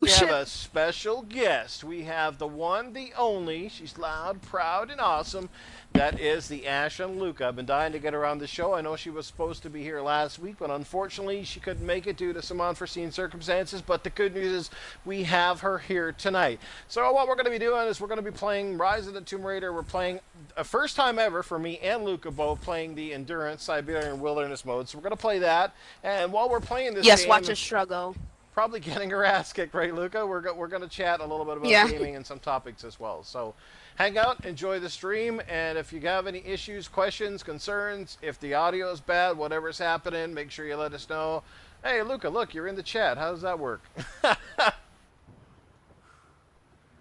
we have a special guest. We have the one, the only. She's loud, proud, and awesome. That is the Ashen Luca. I've been dying to get her on the show. I know she was supposed to be here last week, but unfortunately she couldn't make it due to some unforeseen circumstances. But the good news is we have her here tonight. So what we're going to be doing is we're going to be playing Rise of the Tomb Raider. We're playing a first time ever for me and Luca both playing the Endurance Siberian Wilderness mode. So we're going to play that. And while we're playing this game... Yes, watch us struggle. Probably getting her ass kicked, right, Luca? We're going to chat a little bit about gaming and some topics as well. So hang out, enjoy the stream, and if you have any issues, questions, concerns, if the audio is bad, whatever's happening, make sure you let us know. Hey, Luca, look, you're in the chat. How does that work?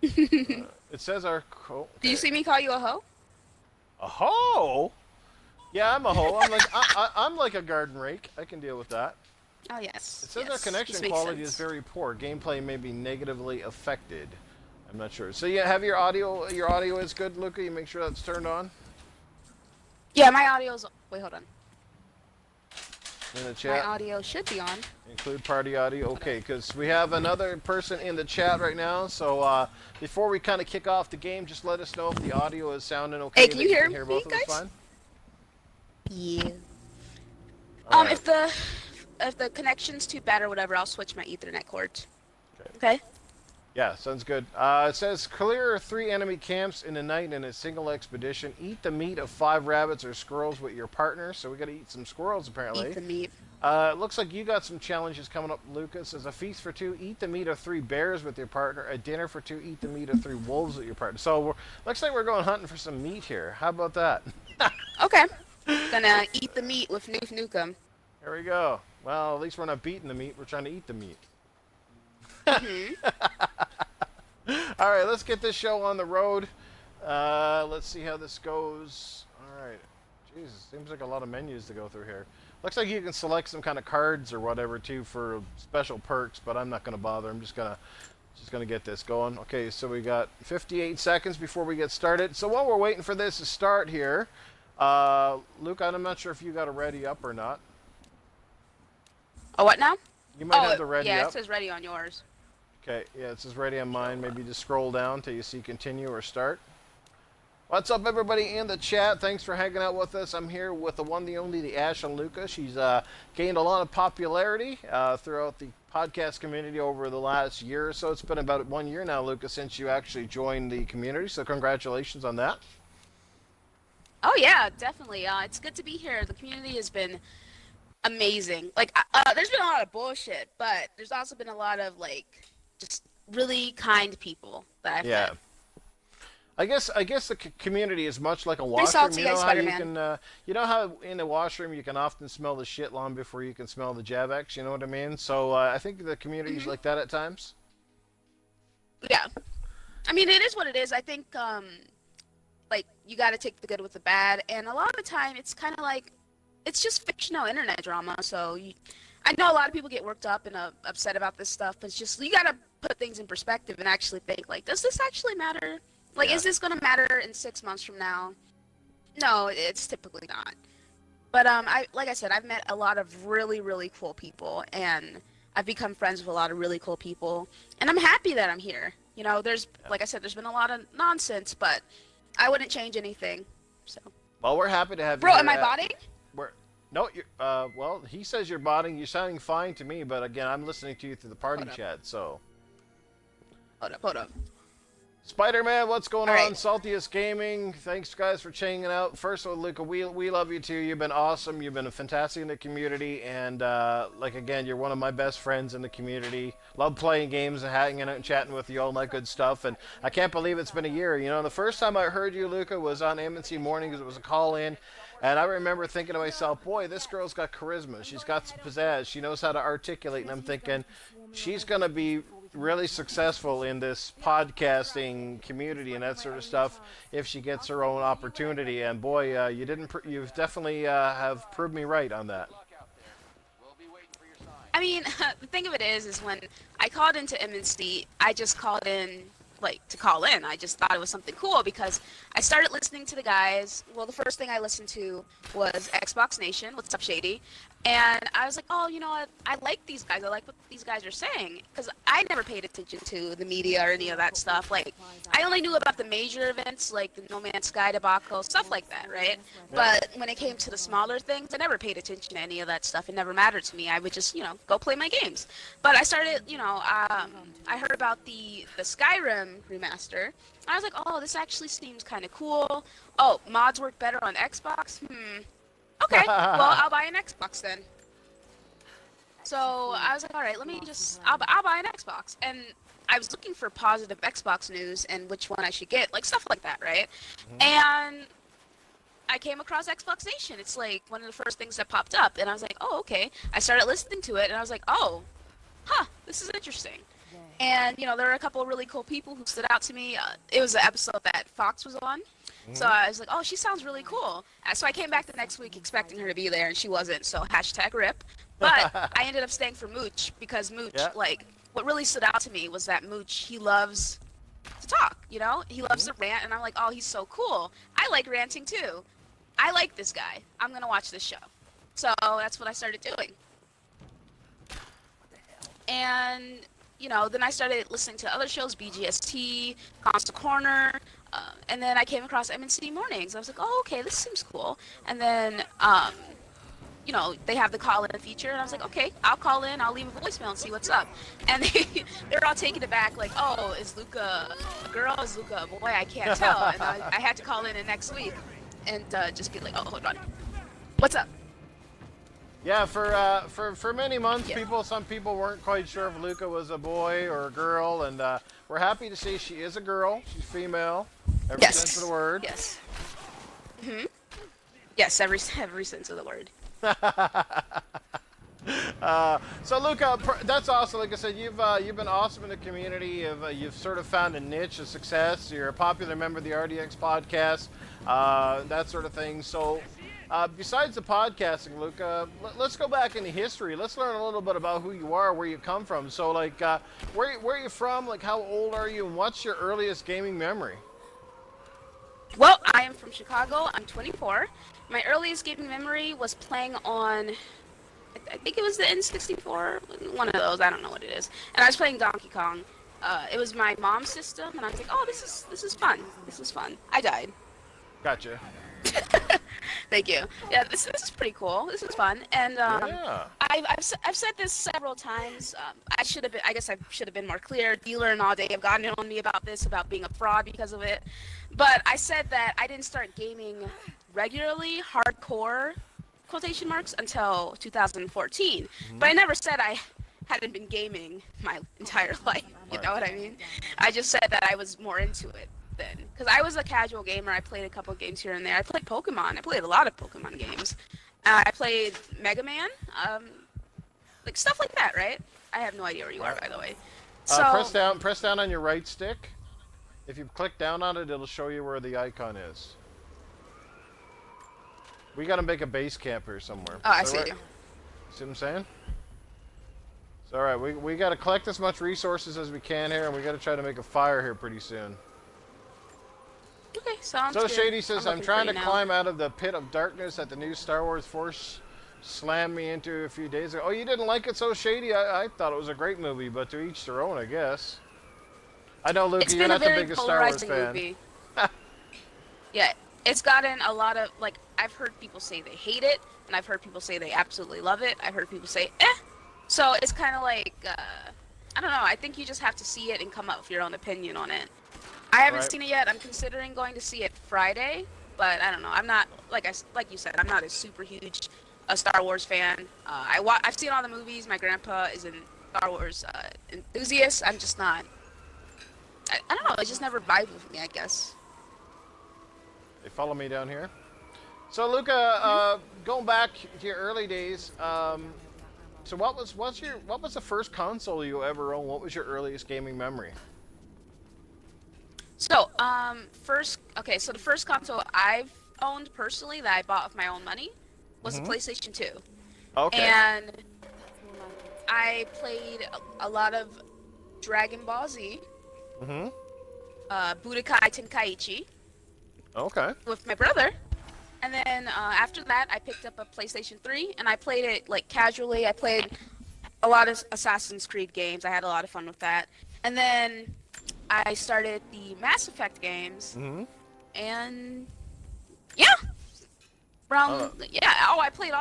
It says our... Okay. Do you see me call you a hoe? A hoe? Yeah, I'm a hoe. I'm like a garden rake. I can deal with that. Oh, yes. It says our connection quality is very poor. Gameplay may be negatively affected. I'm not sure. So yeah, have your audio is good, Luca? You make sure that's turned on? Yeah, my audio's... Wait, hold on. In the chat? My audio should be on. Include party audio. Okay, because we have another person in the chat right now. So before we kind of kick off the game, just let us know if the audio is sounding okay. Hey, can you hear me, both of us guys? fine? Yeah. Right. If the connection's too bad or whatever, I'll switch my Ethernet cords. Okay? Yeah, sounds good. It says, clear 3 enemy camps in a night in a single expedition. Eat the meat of 5 rabbits or squirrels with your partner. So we got to eat some squirrels, apparently. Eat the meat. It looks like you got some challenges coming up, Lucas. It says, a feast for 2, eat the meat of 3 bears with your partner. A dinner for 2, eat the meat of 3 wolves with your partner. So looks like we're going hunting for some meat here. How about that? Okay. Gonna eat the meat with Newf Nukem. There we go. Well, at least we're not beating the meat. We're trying to eat the meat. Mm-hmm. All right, let's get this show on the road. Let's see how this goes. All right. Jesus, seems like a lot of menus to go through here. Looks like you can select some kind of cards or whatever too for special perks, but I'm not going to bother. I'm just gonna get this going. Okay, so we got 58 seconds before we get started. So while we're waiting for this to start here, Luke, I'm not sure if you got a ready up or not. Oh, what now? You might have the ready up. Yeah, it says ready on yours. Okay, yeah, it says ready on mine. Maybe just scroll down till you see continue or start. What's up, everybody in the chat? Thanks for hanging out with us. I'm here with the one, the only, the Ashen Luca. She's gained a lot of popularity throughout the podcast community over the last year or so. It's been about 1 year now, Luca, since you actually joined the community, so congratulations on that. Oh, yeah, definitely. It's good to be here. The community has been amazing. Like, there's been a lot of bullshit, but there's also been a lot of, like, just really kind people that I've met. I guess the community is much like a washroom. You know how you can, you know how in a washroom you can often smell the shit long before you can smell the Javex. You know what I mean? So I think the community is like that at times. Yeah, I mean it is what it is. I think like you got to take the good with the bad, and a lot of the time it's kind of like it's just fictional internet drama. So I know a lot of people get worked up and upset about this stuff, but it's just you got to put things in perspective and actually think like, does this actually matter? Like, is this going to matter in 6 months from now? No, it's typically not. But like I said, I've met a lot of really, really cool people, and I've become friends with a lot of really cool people, and I'm happy that I'm here. You know, like I said, there's been a lot of nonsense, but I wouldn't change anything. So. Well, we're happy to have you. Bro, am I botting? No, well, he says you're botting. You're sounding fine to me, but again, I'm listening to you through the party chat, so. Hold up. Spider-Man, what's going on? Saltiest Gaming, thanks guys for checking out. First of all, Luca, we love you too. You've been awesome. You've been fantastic in the community, and like again, you're one of my best friends in the community. Love playing games and hanging out and chatting with you, all that good stuff. And I can't believe it's been a year. You know, the first time I heard you, Luca, was on MNC Mornings. It was a call-in, and I remember thinking to myself, boy, this girl's got charisma. She's got some pizzazz. She knows how to articulate, and I'm thinking, she's gonna be really successful in this podcasting community and that sort of stuff if she gets her own opportunity. And boy, you've definitely have proved me right on that. I mean, the thing of it is when I called into MNC, I just called in like to call in. I just thought it was something cool because I started listening to the guys. Well, the first thing I listened to was Xbox Nation. What's up, Shady? And I was like, oh, you know what? I like these guys. I like what these guys are saying because I never paid attention to the media or any of that stuff. Like, I only knew about the major events like the No Man's Sky debacle, stuff like that, right? But when it came to the smaller things, I never paid attention to any of that stuff. It never mattered to me. I would just, go play my games. But I started, I heard about the Skyrim remaster. I was like, oh, this actually seems kind of cool. Oh, mods work better on Xbox? Okay, well, I'll buy an Xbox then. So I was like, all right, I'll buy an Xbox. And I was looking for positive Xbox news and which one I should get, like stuff like that, right? And I came across Xbox Nation. It's like one of the first things that popped up. And I was like, oh, okay. I started listening to it and I was like, oh, this is interesting. And, there were a couple of really cool people who stood out to me. It was an episode that Fox was on. So I was like, oh, she sounds really cool. So I came back the next week expecting her to be there, and she wasn't, so #RIP. But I ended up staying for Mooch because Mooch, what really stood out to me was that Mooch, he loves to talk, He loves to rant, and I'm like, oh, he's so cool. I like ranting, too. I like this guy. I'm going to watch this show. So that's what I started doing. And, then I started listening to other shows, BGST, Console Corner, and then I came across MNC Mornings. I was like, oh, okay, this seems cool. And then, they have the call-in feature, and I was like, okay, I'll call in, I'll leave a voicemail and see what's up. And they're all taking it back, like, oh, is Luca a girl? Is Luca a boy? I can't tell. And I had to call in next week and just be like, oh, hold on. What's up? Yeah, for many months, some people weren't quite sure if Luca was a boy or a girl, and we're happy to see she is a girl. She's female, every sense of the word. Yes. Yes, every sense of the word. So Luca, that's awesome. Like I said, you've been awesome in the community. You've sort of found a niche of success. You're a popular member of the RDX podcast, that sort of thing. So. Besides the podcasting, Luca, let's go back into history. Let's learn a little bit about who you are, where you come from. So, like, where are you from? Like, how old are you, and what's your earliest gaming memory? Well, I am from Chicago. I'm 24. My earliest gaming memory was playing on, I think it was the N64, one of those. I don't know what it is. And I was playing Donkey Kong. It was my mom's system, and I was like, oh, this is fun. This is fun. I died. Gotcha. Thank you. Yeah, this is pretty cool. This is fun, and I've said this several times. I guess I should have been more clear. Dealer and all day have gotten on me about this, about being a fraud because of it. But I said that I didn't start gaming regularly, hardcore, quotation marks, until 2014. But I never said I hadn't been gaming my entire life. You know what I mean? I just said that I was more into it then, because I was a casual gamer. I played a couple of games here and there. I played Pokemon. I played a lot of Pokemon games. I played Mega Man, like stuff like that, right? I have no idea where you are, by the way. So press down on your right stick. If you click down on it, it'll show you where the icon is. We gotta make a base camp here somewhere. Oh, I see you. See what I'm saying? So, all right, we gotta collect as much resources as we can here, and we gotta try to make a fire here pretty soon. Okay, sounds good. So Shady says, I'm trying to climb out of the pit of darkness that the new Star Wars Force slammed me into a few days ago. Oh, you didn't like it so, Shady? I thought it was a great movie, but to each their own, I guess. I know, Luca, you're not the biggest Star Wars fan. Movie. Yeah, it's gotten a lot of, like, I've heard people say they hate it, and I've heard people say they absolutely love it. I've heard people say, eh. So it's kind of like, I don't know, I think you just have to see it and come up with your own opinion on it. I haven't seen it yet. I'm considering going to see it Friday, but I don't know. I'm not, like you said, I'm not a super huge Star Wars fan. I've seen all the movies. My grandpa is a Star Wars enthusiast. I'm just not. I don't know. It just never vibed with me, I guess. They follow me down here. So Luca, going back to your early days, so what was the first console you ever owned? What was your earliest gaming memory? So, so the first console I've owned personally that I bought with my own money was the PlayStation 2. Okay. And I played a lot of Dragon Ball Z. Budokai Tenkaichi Okay. with my brother. And then after that, I picked up a PlayStation 3 and I played it like casually. I played a lot of Assassin's Creed games. I had a lot of fun with that. And then I started the Mass Effect games. Mm-hmm. And yeah, I played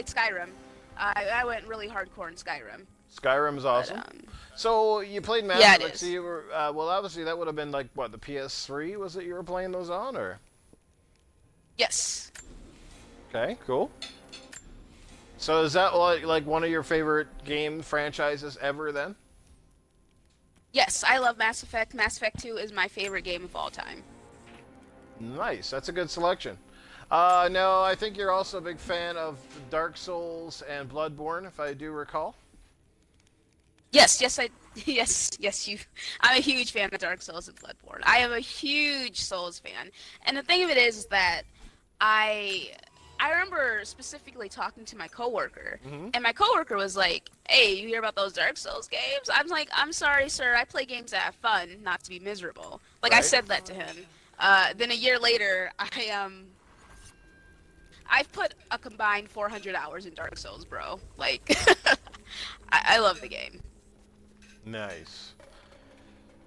Skyrim. I went really hardcore in Skyrim. Skyrim is awesome. But, so you played Mass yeah, Effect. So you were well, obviously that would have been like what, the PS3 was it you were playing those on, or? yes. Okay, cool. So is that like one of your favorite game franchises ever then? Yes, I love Mass Effect. Mass Effect 2 is my favorite game of all time. Nice, that's a good selection. No, I think you're also a big fan of Dark Souls and Bloodborne, if I do recall. Yes, I'm a huge fan of Dark Souls and Bloodborne. I am a huge Souls fan. And the thing of it is that I remember specifically talking to my coworker, and my coworker was like, "Hey, you hear about those Dark Souls games?" I'm like, "I'm sorry, sir. I play games to have fun, not to be miserable." Like, I said that to him. Then a year later, I've put a combined 400 hours in Dark Souls, bro. Like, I love the game. Nice.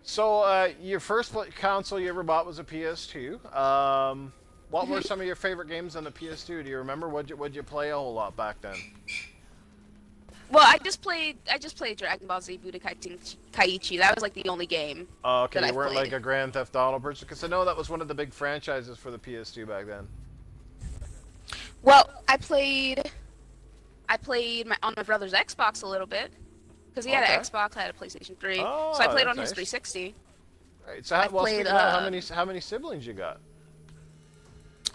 So, your first console you ever bought was a PS2. What were some of your favorite games on the PS2? Do you remember? What'd you play a whole lot back then? Well, I just played Dragon Ball Z Budokai Tenkaichi. That was like the only game. Oh, okay. That You weren't played. like a Grand Theft Auto person, because I know that was one of the big franchises for the PS2 back then. Well, I played on my brother's Xbox a little bit, because he had an Xbox, I had a PlayStation 3, Oh, so I played on that's his nice. 360. Right. So, how many siblings you got?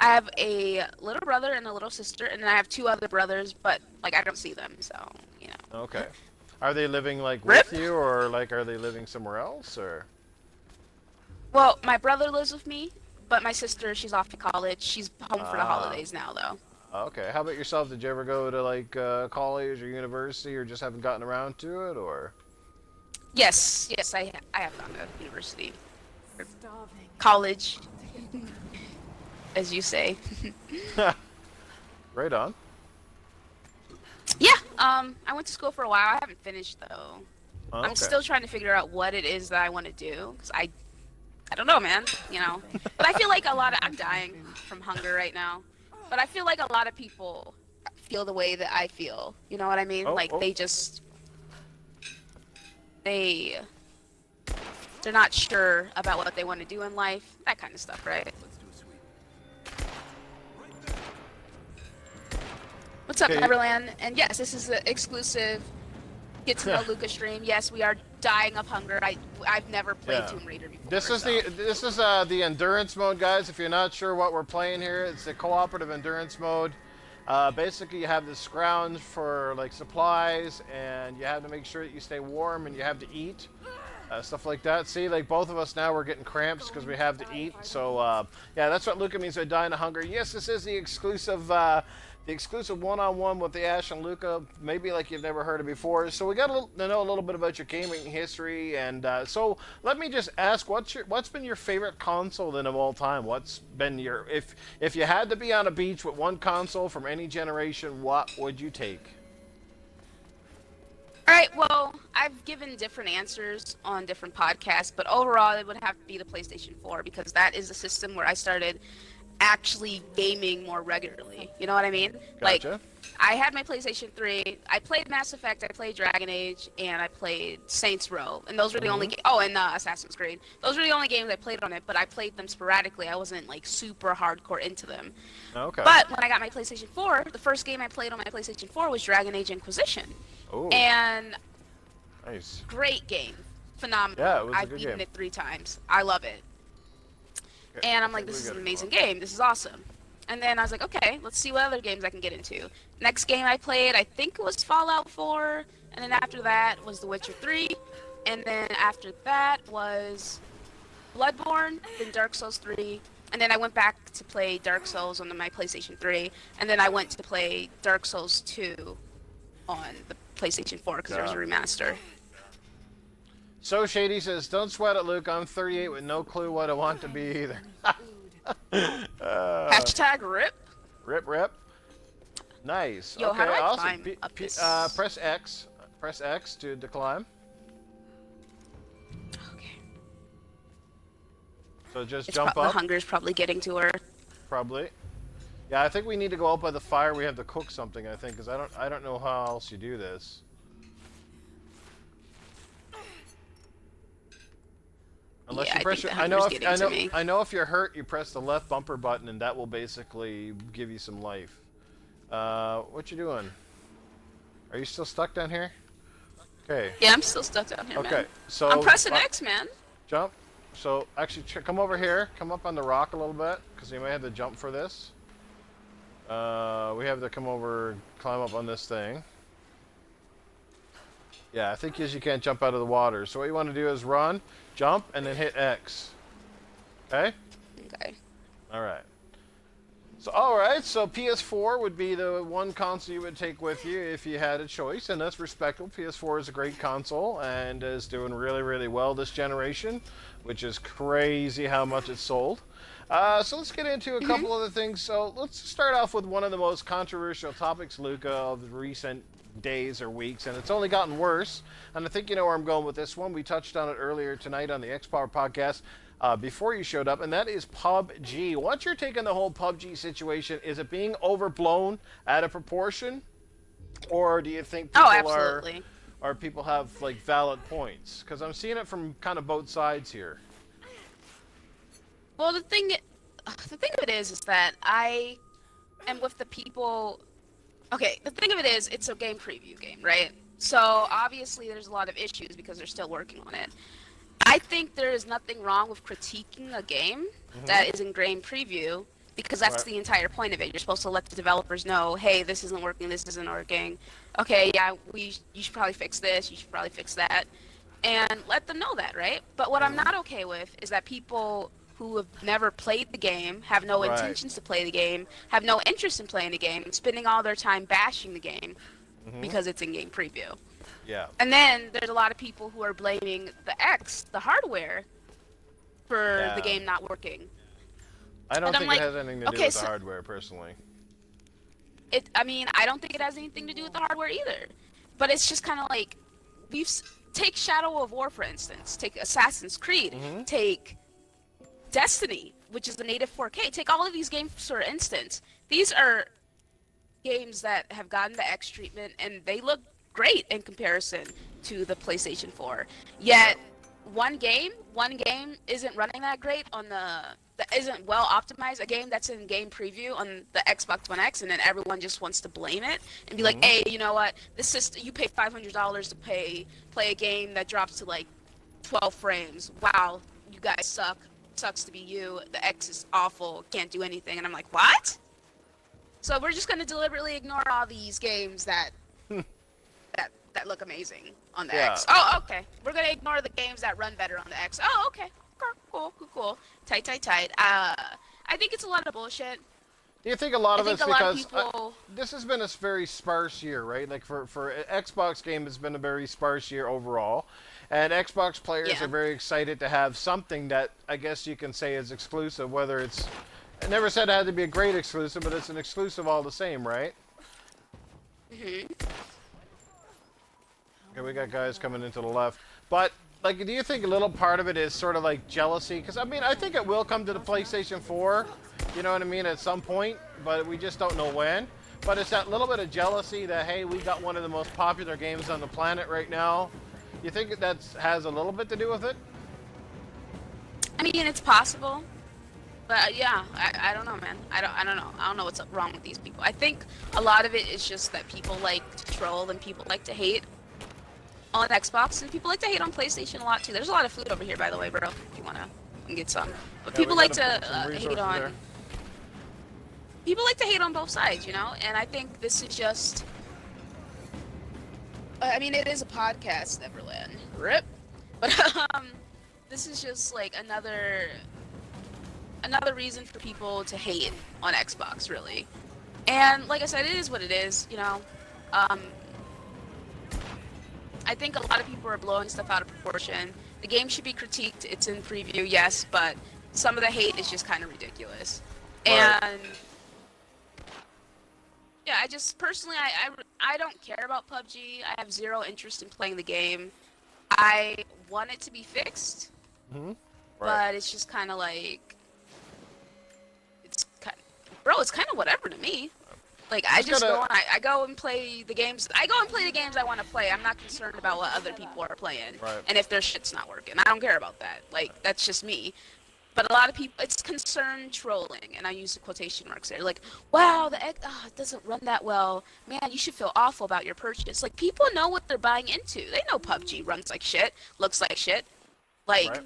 I have a little brother and a little sister, and then I have two other brothers, but like I don't see them, so you know. Okay. Are they living like Rip. with you, or like are they living somewhere else, or? Well, my brother lives with me, but my sister, she's off to college. She's home for the holidays now, though. Okay. How about yourself? Did you ever go to like college or university, or just haven't gotten around to it, or? Yes, I have gone to university, or college, as you say. Right on. Yeah, I went to school for a while. I haven't finished though. Oh, I'm okay. still trying to figure out what it is that I want to do, because I don't know, man. You know, but I feel like I'm dying from hunger right now. But I feel like a lot of people feel the way that I feel. You know what I mean? They're not sure about what they want to do in life. That kind of stuff, right? What's up, Okay. Neverland? And yes, this is an exclusive Get to Know Luca stream. Yes, we are dying of hunger. I've never played Tomb Raider before. This is the endurance mode, guys. If you're not sure what we're playing here, it's the cooperative endurance mode. Basically, you have to scrounge for like supplies, and you have to make sure that you stay warm, and you have to eat. Stuff like that. See, like both of us now, we're getting cramps because we have to eat. So, yeah, that's what Luca means by dying of hunger. Yes, this is the exclusive one-on-one with the Ashen Luca, maybe like you've never heard of before. So we got to know a little bit about your gaming history, and so let me just ask, what's been your favorite console then of all time? What's been your if you had to be on a beach with one console from any generation, what would you take? All right, well, I've given different answers on different podcasts, but overall it would have to be the PlayStation 4 because that is the system where I started actually gaming more regularly. You know what I mean? Gotcha. Like, I had my PlayStation 3. I played Mass Effect, I played Dragon Age, and I played Saints Row. And those were the only and Assassin's Creed. Those were the only games I played on it, but I played them sporadically. I wasn't like super hardcore into them. Okay. But when I got my PlayStation 4, the first game I played on my PlayStation 4 was Dragon Age Inquisition. Ooh. And Nice. great game. Phenomenal. Yeah, it was a I've good beaten game. it 3 times. I love it. Okay, And I'm I like, think this we is an gotta amazing go on. game. This is awesome. And then I was like, okay, let's see what other games I can get into. Next game I played, I think it was Fallout 4. And then after that was The Witcher 3. And then after that was Bloodborne, then Dark Souls 3. And then I went back to play Dark Souls on my PlayStation 3. And then I went to play Dark Souls 2 on the PlayStation 4 because there was a remaster. So Shady says, "Don't sweat it, Luke. I'm 38 with no clue what I want to be either." Hashtag rip. Rip. Nice. Yo, okay, how do I awesome. climb up this? Press X. Press X to climb. Okay. So just jump up. The hunger's probably getting to her. Probably. Yeah, I think we need to go out by the fire. We have to cook something, I think, because I don't know how else you do this. Unless yeah, you press I know if you're hurt, you press the left bumper button, and that will basically give you some life. What you doing? Are you still stuck down here? Okay. Yeah, I'm still stuck down here, okay, man. so I'm pressing X, man. Jump. So actually, come over here. Come up on the rock a little bit, because you may have to jump for this. We have to come over, climb up on this thing. Yeah, I think you can't jump out of the water. So what you want to do is run, jump, and then hit X. Okay? Okay. Alright. So PS4 would be the one console you would take with you if you had a choice, and that's respectable. PS4 is a great console and is doing really, really well this generation, which is crazy how much it's sold. So let's get into a couple other things. So let's start off with one of the most controversial topics, Luca, of recent days or weeks, and it's only gotten worse. And I think you know where I'm going with this one. We touched on it earlier tonight on the X-Power podcast before you showed up, and that is PUBG. What's your take on the whole PUBG situation? Is it being overblown out of proportion, or do you think people or people have like valid points? Because I'm seeing it from kind of both sides here. Well, the thing of it is that I am with the people. Okay, the thing of it is, it's a game preview game, right? So obviously there's a lot of issues because they're still working on it. I think there is nothing wrong with critiquing a game that is in game preview, because that's the entire point of it. You're supposed to let the developers know, hey, this isn't working, this isn't working. Okay, yeah, you should probably fix this, you should probably fix that, and let them know that, right? But what I'm not okay with is that people who have never played the game, have no intentions to play the game, have no interest in playing the game, and spending all their time bashing the game because it's in game preview. Yeah. And then there's a lot of people who are blaming the hardware, for the game not working. I don't think it has anything to do with the hardware, personally. I don't think it has anything to do with the hardware either. But it's just kind of like, take Shadow of War, for instance. Take Assassin's Creed. Take Destiny, which is the native 4K. Take all of these games, for instance. These are games that have gotten the X treatment, and they look great in comparison to the PlayStation 4. Yet, one game isn't running that great on that isn't well optimized. A game that's in game preview on the Xbox One X, and then everyone just wants to blame it and be like, "Hey, you know what? This system, you pay $500 to play a game that drops to like 12 frames. Wow, you guys suck. Sucks to be you. The X is awful. Can't do anything." And I'm like, what? So we're just gonna deliberately ignore all these games that that look amazing on the X. Oh, okay. We're gonna ignore the games that run better on the X. Oh, okay. Cool. Tight. I think it's a lot of bullshit. Do you think a lot of it's because this has been a very sparse year, right? Like for Xbox game, it's been a very sparse year overall, and Xbox players are very excited to have something that I guess you can say is exclusive. Whether it's, I never said it had to be a great exclusive, but it's an exclusive all the same, right? Okay, we got guys coming into the left, but like, do you think a little part of it is sort of like jealousy? Because I mean, I think it will come to the PlayStation 4. You know what I mean, at some point, but we just don't know when. But it's that little bit of jealousy that, hey, we got one of the most popular games on the planet right now. You think that has a little bit to do with it? I mean, it's possible, but yeah, I don't know, man. I don't know. I don't know what's wrong with these people. I think a lot of it is just that people like to troll and people like to hate on Xbox, and people like to hate on PlayStation a lot too. There's a lot of food over here, by the way, bro. If you wanna get some, but people like to hate on. There. People like to hate on both sides, you know, and I think this is just. I mean, it is a podcast, Neverland. Rip. But this is just like another reason for people to hate on Xbox, really. And like I said, it is what it is, you know. I think a lot of people are blowing stuff out of proportion. The game should be critiqued. It's in preview, yes, but some of the hate is just kind of ridiculous. Right. And yeah, I just personally, I don't care about PUBG. I have zero interest in playing the game. I want it to be fixed, Mm-hmm. Right. but it's just kind of like, it's kind of whatever to me. Like, I just go and I go and play the games. I go and play the games I want to play. I'm not concerned about what other people are playing. Right. And if their shit's not working. I don't care about that. Like, that's just me. But a lot of people, it's concerned trolling, and I use the quotation marks there. Like, wow, it doesn't run that well. Man, you should feel awful about your purchase. Like, people know what they're buying into. They know PUBG runs like shit, looks like shit. Like, Right.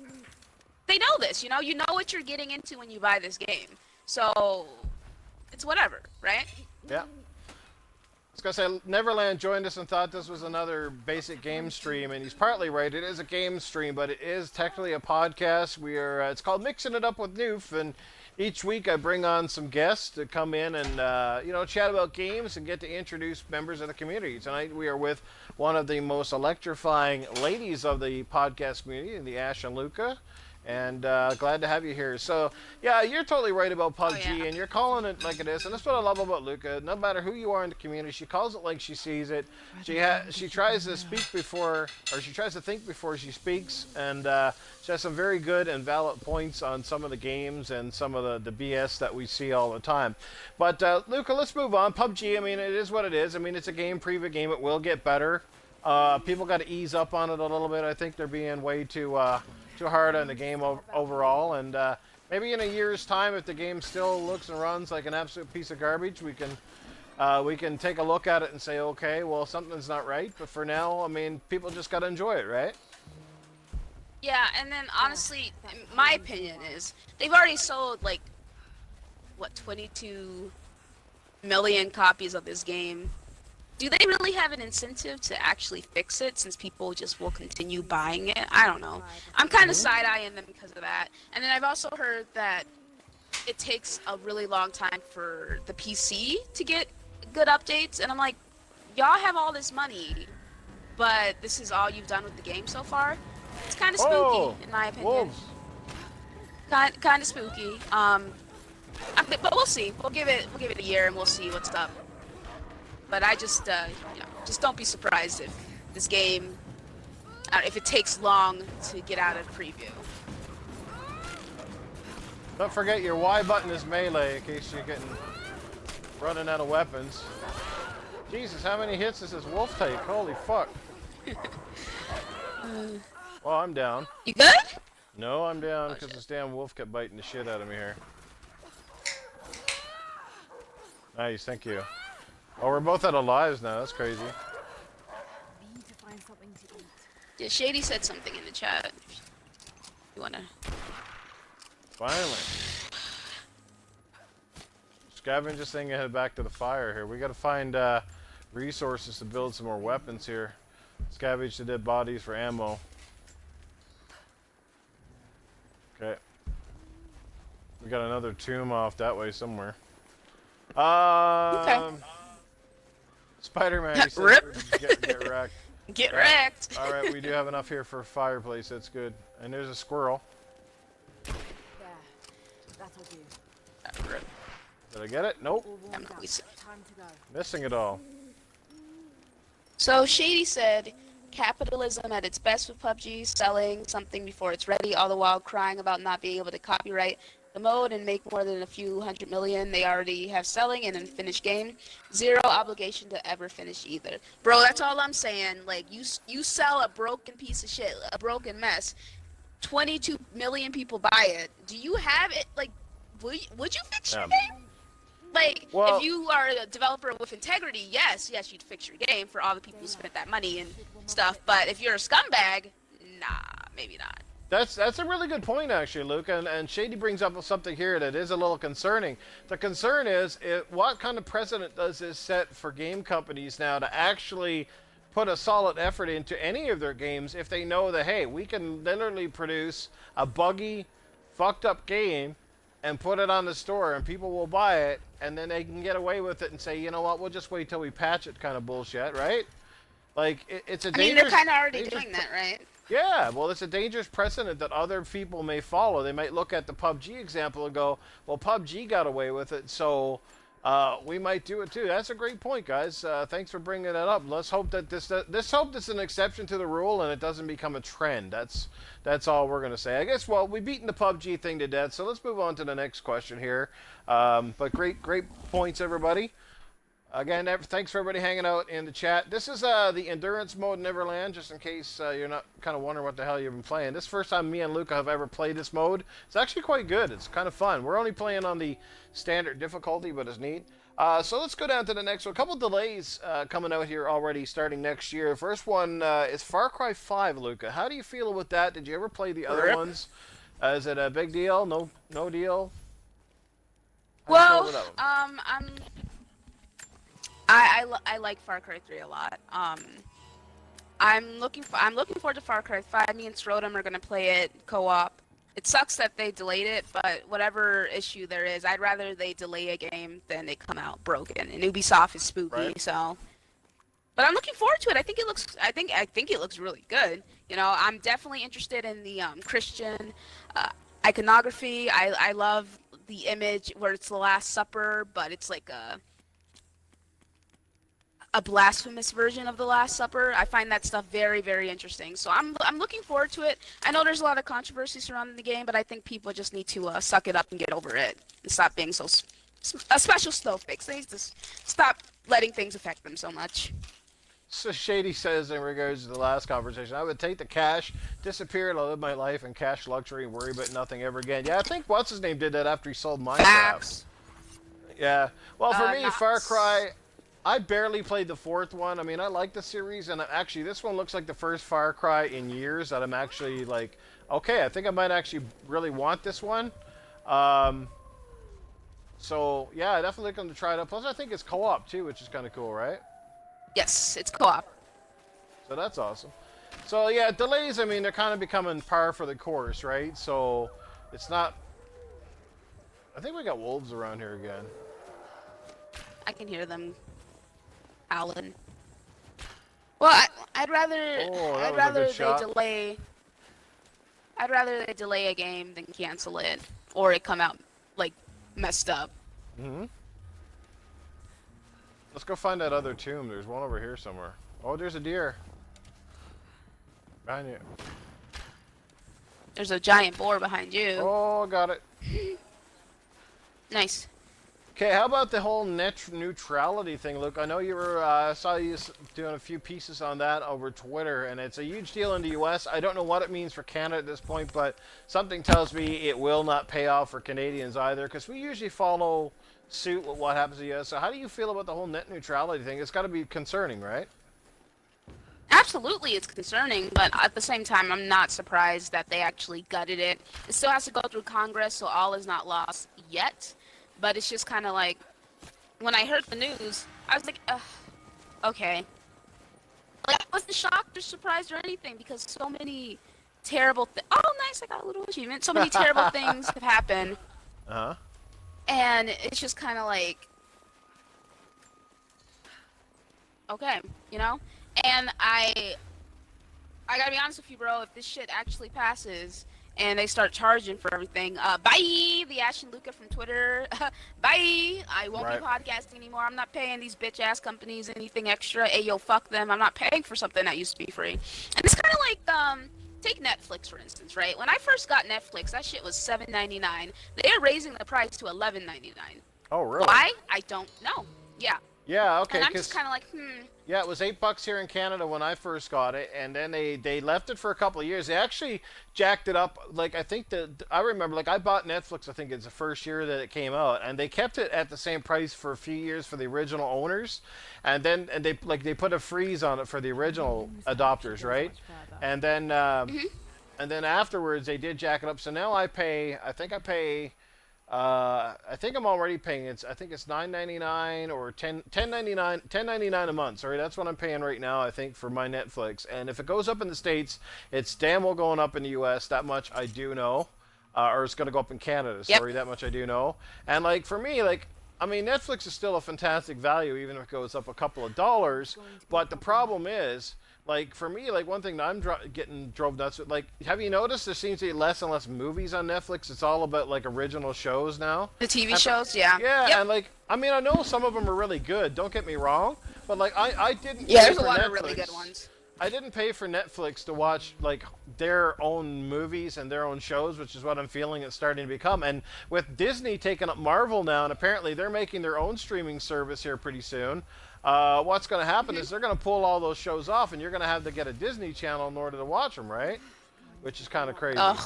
they know this, you know? You know what you're getting into when you buy this game. So, it's whatever, right? Yeah. I was going to say, Neverland joined us and thought this was another basic game stream, and he's partly right. It is a game stream, but it is technically a podcast. It's called Mixing It Up with Newf, and each week I bring on some guests to come in and, chat about games and get to introduce members of the community. Tonight we are with one of the most electrifying ladies of the podcast community, the Ashen Luca. And glad to have you here. So, yeah, you're totally right about PUBG, and you're calling it like it is. And that's what I love about Luca. No matter who you are in the community, she calls it like she sees it. She tries to speak before, or she tries to think before she speaks. And she has some very good and valid points on some of the games and some of the BS that we see all the time. But, Luca, let's move on. PUBG, I mean, it is what it is. I mean, it's a game, preview game. It will get better. People got to ease up on it a little bit. I think they're being way too hard on the game overall, and maybe in a year's time, if the game still looks and runs like an absolute piece of garbage, we can take a look at it and say, okay, well, something's not right. But for now, I mean, people just got to enjoy it, right? Yeah, and then honestly, my opinion is they've already sold like 22 million copies of this game. Do they really have an incentive to actually fix it, since people just will continue buying it? I don't know. I'm kind of side-eyeing them because of that. And then I've also heard that it takes a really long time for the PC to get good updates. And I'm like, y'all have all this money, but this is all you've done with the game so far? It's kind of spooky, in my opinion. Kind of spooky. But we'll see. We'll give it a year, and we'll see what's up. But I just, just don't be surprised if this game, if it takes long to get out of preview. Don't forget your Y button is melee in case you're running out of weapons. Jesus, how many hits does this wolf take? Holy fuck. Well, I'm down. You good? No, I'm down because this damn wolf kept biting the shit out of me here. Nice, thank you. Oh, we're both out of lives now. That's crazy. Yeah, Shady said something in the chat. You wanna? Finally. Scavenge this thing and head back to the fire here. We gotta find resources to build some more weapons here. Scavenge the dead bodies for ammo. Okay. We got another tomb off that way somewhere. Okay. Spider-Man, he said, Rip. Get wrecked. Get wrecked. All right, we do have enough here for a fireplace. That's good. And there's a squirrel. There. That'll do. Rip. Did I get it? Nope. I'm not losing. Time to go. Missing it all. So Shady said, capitalism at its best with PUBG, selling something before it's ready, all the while crying about not being able to copyright the mode and make more than a few $100 million they already have selling in a finished game. Zero obligation to ever finish either. Bro, that's all I'm saying. Like, you sell a broken piece of shit, a broken mess. 22 million people buy it. Do you have it? Like, would you fix your game? Like, well, if you are a developer with integrity, yes, you'd fix your game for all the people who spent that money and stuff. But if you're a scumbag, nah, maybe not. That's a really good point, actually, Luke. And Shady brings up something here that is a little concerning. The concern is, what kind of precedent does this set for game companies now to actually put a solid effort into any of their games if they know that, hey, we can literally produce a buggy, fucked up game and put it on the store and people will buy it, and then they can get away with it and say, you know what, we'll just wait till we patch it kind of bullshit, right? Like, it's a I mean, dangerous... they're kind of already dangerous doing that, right? Yeah, well, it's a dangerous precedent that other people may follow. They might look at the PUBG example and go, well, PUBG got away with it, so we might do it too. That's a great point, guys. Thanks for bringing that up. Let's hope that this is an exception to the rule and it doesn't become a trend. That's all we're going to say. I guess, well, we've beaten the PUBG thing to death, so let's move on to the next question here. But great points, everybody. Again, thanks for everybody hanging out in the chat. This is the endurance mode Neverland, just in case you're not kind of wondering what the hell you've been playing. This is the first time me and Luca have ever played this mode. It's actually quite good. It's kind of fun. We're only playing on the standard difficulty, but it's neat. So let's go down to the next one. A couple delays coming out here already starting next year. First one is Far Cry 5, Luca. How do you feel with that? Did you ever play the other ones? Is it a big deal? No deal? Well, I like Far Cry 3 a lot. I'm looking forward to Far Cry 5. Me and Strodom are gonna play it co-op. It sucks that they delayed it, but whatever issue there is, I'd rather they delay a game than it come out broken. And Ubisoft is spooky, right. so. But I'm looking forward to it. I think it looks really good. You know, I'm definitely interested in the Christian iconography. I love the image where it's the Last Supper, but it's like a blasphemous version of the Last Supper. I find that stuff very, very interesting. So I'm looking forward to it. I know there's a lot of controversy surrounding the game, but I think people just need to suck it up and get over it and stop being so a special snowflakes. They need to stop letting things affect them so much. So Shady says in regards to the last conversation, I would take the cash, disappear, and I'll live my life in cash luxury and worry about nothing ever again. Yeah, I think what's his name did that after he sold Minecraft. Facts. Yeah. Well, for me, Knox. Far Cry, I barely played the fourth one. I mean, I like the series, and actually, this one looks like the first Far Cry in years that I'm actually like, okay, I think I might actually really want this one. So yeah, I definitely going to try it out. Plus, I think it's co-op too, which is kind of cool, right? Yes, it's co-op. So that's awesome. So yeah, delays, I mean, they're kind of becoming par for the course, right? So it's not... I think we got wolves around here again. I can hear them howling. Well, I'd rather they delay a game than cancel it, or it come out like messed up. Mm-hmm. Let's go find that other tomb. There's one over here somewhere. Oh, there's a deer. Behind you. There's a giant boar behind you. Oh, got it. Nice. Okay, how about the whole net neutrality thing, Luke? I know you were, saw you doing a few pieces on that over Twitter, and it's a huge deal in the U.S. I don't know what it means for Canada at this point, but something tells me it will not pay off for Canadians either, because we usually follow suit with what happens in the U.S. So how do you feel about the whole net neutrality thing? It's got to be concerning, right? Absolutely, it's concerning, but at the same time, I'm not surprised that they actually gutted it. It still has to go through Congress, so all is not lost yet. But it's just kind of like, when I heard the news, I was like, okay. Like, I wasn't shocked or surprised or anything, because so many terrible oh, nice, I got a little achievement. So many terrible things have happened. Uh-huh. And it's just kind of like, okay, you know? And I gotta be honest with you, bro, if this shit actually passes and they start charging for everything, bye, the Ashen Luca from Twitter, bye, I won't be podcasting anymore. I'm not paying these bitch-ass companies anything extra. Hey, yo, fuck them. I'm not paying for something that used to be free. And it's kind of like, take Netflix, for instance, right? When I first got Netflix, that shit was $7.99. They're raising the price to $11.99. Oh, really? Why? I don't know. Yeah. Yeah, okay. And I'm just kind of like, Yeah, it was $8 here in Canada when I first got it, and then they left it for a couple of years. They actually jacked it up. Like, I think I remember, like, I bought Netflix, I think it's the first year that it came out, and they kept it at the same price for a few years for the original owners, and then they put a freeze on it for the original adopters, right? And then and then afterwards they did jack it up. So now I think I'm already paying. I think it's $9.99 or $10.99 a month. Sorry, that's what I'm paying right now, I think, for my Netflix. And if it goes up in the States, it's damn well going up in the U.S. That much I do know. Or it's going to go up in Canada. Sorry, that much I do know. And like for me, like I mean, Netflix is still a fantastic value, even if it goes up a couple of dollars. But the problem is, like, for me, like, one thing that I'm getting drove nuts with, like, have you noticed there seems to be less and less movies on Netflix? It's all about, like, original shows now. The TV shows, yeah. Yeah, yep. and, like, I mean, I know some of them are really good, don't get me wrong, but, like, I didn't Yeah, pay there's a for lot Netflix. of really good ones. I didn't pay for Netflix to watch, like, their own movies and their own shows, which is what I'm feeling it's starting to become. And with Disney taking up Marvel now, and apparently they're making their own streaming service here pretty soon, what's going to happen is they're going to pull all those shows off, and you're going to have to get a Disney channel in order to watch them, right? Which is kind of crazy. Ugh.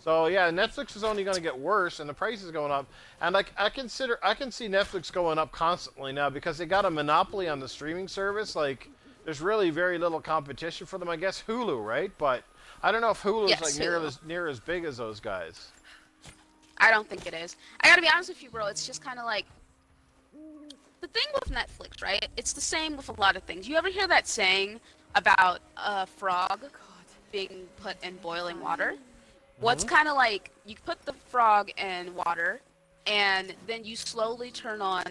So yeah, Netflix is only going to get worse, and the price is going up. And like I can see Netflix going up constantly now because they got a monopoly on the streaming service. Like, there's really very little competition for them. I guess Hulu, right? But I don't know if Hulu is like near as big as those guys. I don't think it is. I gotta be honest with you, bro. It's just kind of like the thing with Netflix, right? It's the same with a lot of things. You ever hear that saying about a frog being put in boiling water? Well, it's kind of like you put the frog in water, and then you slowly turn on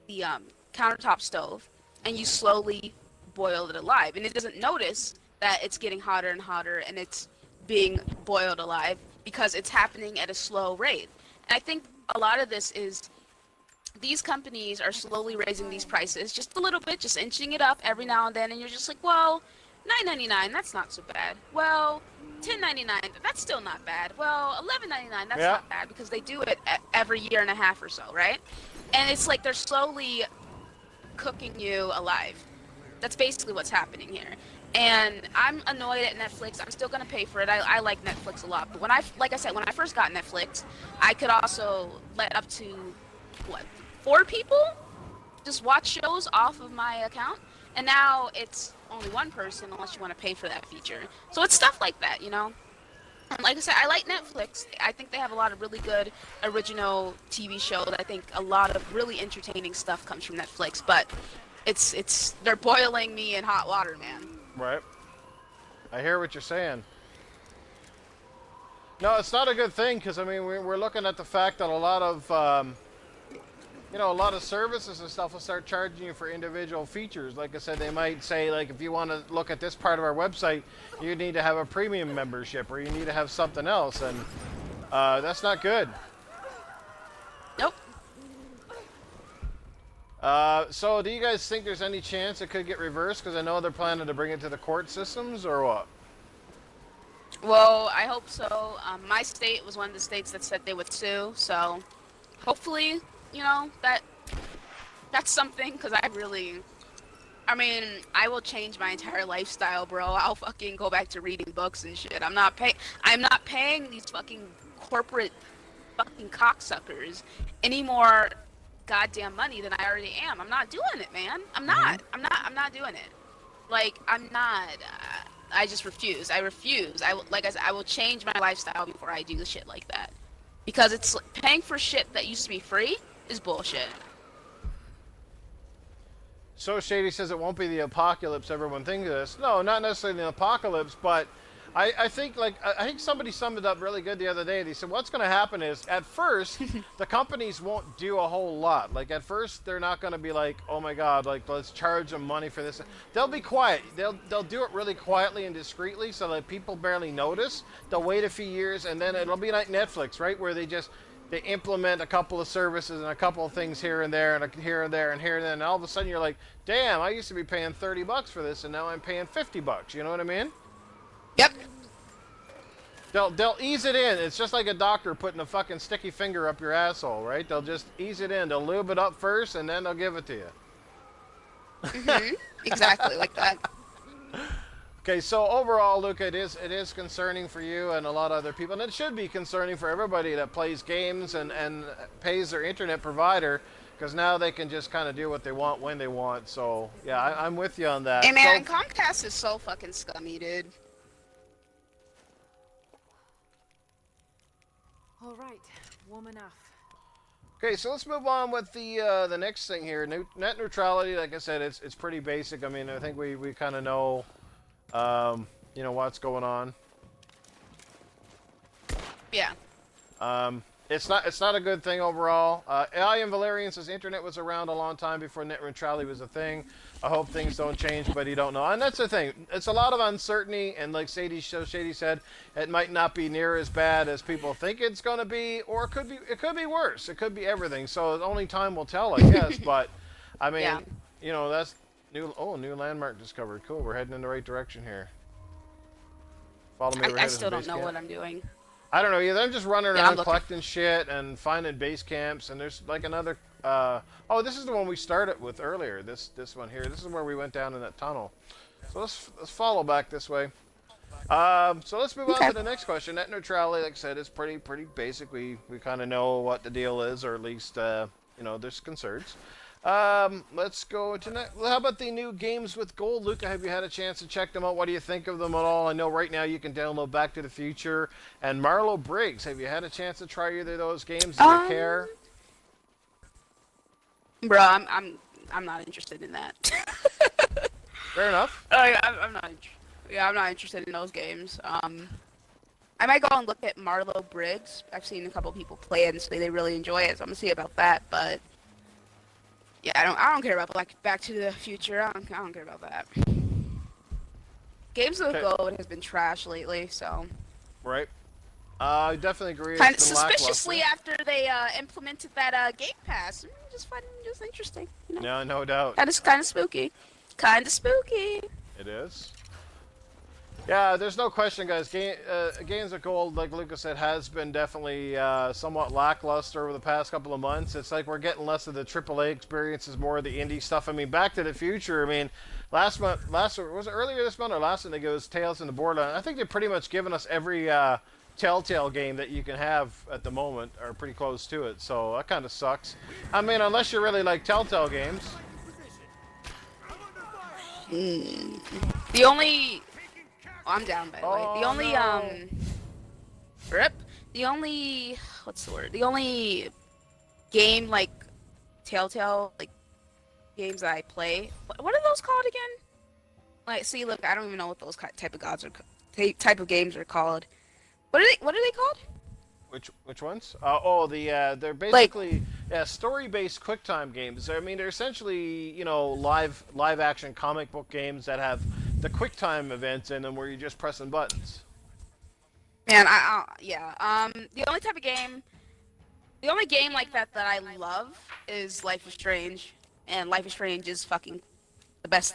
the countertop stove, and you slowly boil it alive, and it doesn't notice that it's getting hotter and hotter, and it's being boiled alive because it's happening at a slow rate. And I think a lot of this is these companies are slowly raising these prices just a little bit, just inching it up every now and then, and you're just like, well, $9.99, that's not so bad. Well, $10.99, that's still not bad. Well, $11.99, that's not bad, because they do it every year and a half or so, right? And it's like they're slowly cooking you alive. That's basically what's happening here. And I'm annoyed at Netflix. I'm still gonna pay for it. I like Netflix a lot. But when like I said, when I first got Netflix, I could also let up to 4 people just watch shows off of my account. And now it's only one person unless you want to pay for that feature. So it's stuff like that, you know. And like I said, I like Netflix. I think they have a lot of really good original TV shows. I think a lot of really entertaining stuff comes from Netflix. But they're boiling me in hot water, man. Right. I hear what you're saying. No, it's not a good thing because I mean we're looking at the fact that a lot of a lot of services and stuff will start charging you for individual features. Like I said, they might say, like, if you want to look at this part of our website, you need to have a premium membership or you need to have something else, and that's not good. Nope. So do you guys think there's any chance it could get reversed? Because I know they're planning to bring it to the court systems, or what? Well, I hope so. My state was one of the states that said they would sue, so hopefully, you know, that's something, because I mean, I will change my entire lifestyle, bro. I'll fucking go back to reading books and shit. I'm not paying these fucking corporate fucking cocksuckers any more goddamn money than I already am. I'm not doing it, man. I'm not doing it. Like, I'm not. I just refuse. I refuse. Like I said, I will change my lifestyle before I do shit like that. Because it's paying for shit that used to be free is bullshit. So Shady says it won't be the apocalypse everyone thinks it is. No, not necessarily the apocalypse, but I think somebody summed it up really good the other day. They said what's going to happen is at first the companies won't do a whole lot. Like at first they're not going to be like, oh my god, like let's charge them money for this. They'll be quiet. They'll do it really quietly and discreetly so that people barely notice. They'll wait a few years and then it'll be like Netflix, right, where they implement a couple of services and a couple of things here and there and here and there and here and then, and all of a sudden you're like, damn, I used to be paying $30 for this and now I'm paying $50. You know what I mean? Yep. They'll ease it in. It's just like a doctor putting a fucking sticky finger up your asshole, right? They'll just ease it in. They'll lube it up first and then they'll give it to you. Mm-hmm. Exactly like that. Okay, so overall, Luca, it is concerning for you and a lot of other people, and it should be concerning for everybody that plays games and pays their internet provider, because now they can just kind of do what they want when they want. So yeah, I'm with you on that. Hey man, Comcast is so fucking scummy, dude. All right, warm enough. Okay, so let's move on with the next thing here. Net neutrality, like I said, it's pretty basic. I mean, I think we kind of know, what's going on. Yeah. It's not a good thing overall. Alien Valerian says internet was around a long time before net neutrality was a thing. I hope things don't change, but you don't know. And that's the thing. It's a lot of uncertainty, and like Shady said, it might not be near as bad as people think it's going to be, or it could be worse. It could be everything. So only time will tell, I guess. But I mean, Yeah. that's new. Oh, new landmark discovered. Cool. We're heading in the right direction here. Follow me. I still don't know what I'm doing. I don't know either. I'm just running Yeah, I'm around looking. collecting shit and finding base camps, and there's like another. Oh, this is the one we started with earlier. This one here. This is where we went down in that tunnel. So let's follow back this way. So let's move on to the next question. Net neutrality, like I said, is pretty basic. We kind of know what the deal is, or at least there's concerns. Let's go to next. How about the new games with gold? Luca, have you had a chance to check them out? What do you think of them at all? I know right now you can download Back to the Future and Marlo Briggs. Have you had a chance to try either of those games? Do you care? Bro, I'm not interested in that. Fair enough. I'm not. I'm not interested in those games. I might go and look at Marlo Briggs. I've seen a couple people play it and say they really enjoy it, so I'm gonna see about that. But yeah, I don't care about Back to the Future. I don't care about that. Games with Gold has been trash lately, so. Right. I definitely agree. Kind of suspiciously after they implemented that Game Pass. Just interesting. You know? Yeah, no doubt. Kind of spooky. Kind of spooky. It is. Yeah, there's no question, guys. Games of Gold, like Luca said, has been definitely somewhat lackluster over the past couple of months. It's like we're getting less of the AAA experiences, more of the indie stuff. I mean, Back to the Future, I mean, was it earlier this month or last month? It was Tales in the Borderland. I think they've pretty much given us every Telltale game that you can have at the moment, or pretty close to it. So that kind of sucks. I mean, unless you really like Telltale games. The only... Oh, I'm down, by the way. The only, The only... What's the word? The only game, like, Telltale, like, games that I play... What are those called again? Like, see, look, I don't even know what those type of games are called. What are they called? Which ones? They're basically story-based QuickTime games. I mean, they're essentially live action comic book games that have the QuickTime events in them where you're just pressing buttons. Man, the only game like that I love is Life is Strange, and Life is Strange is fucking one of the best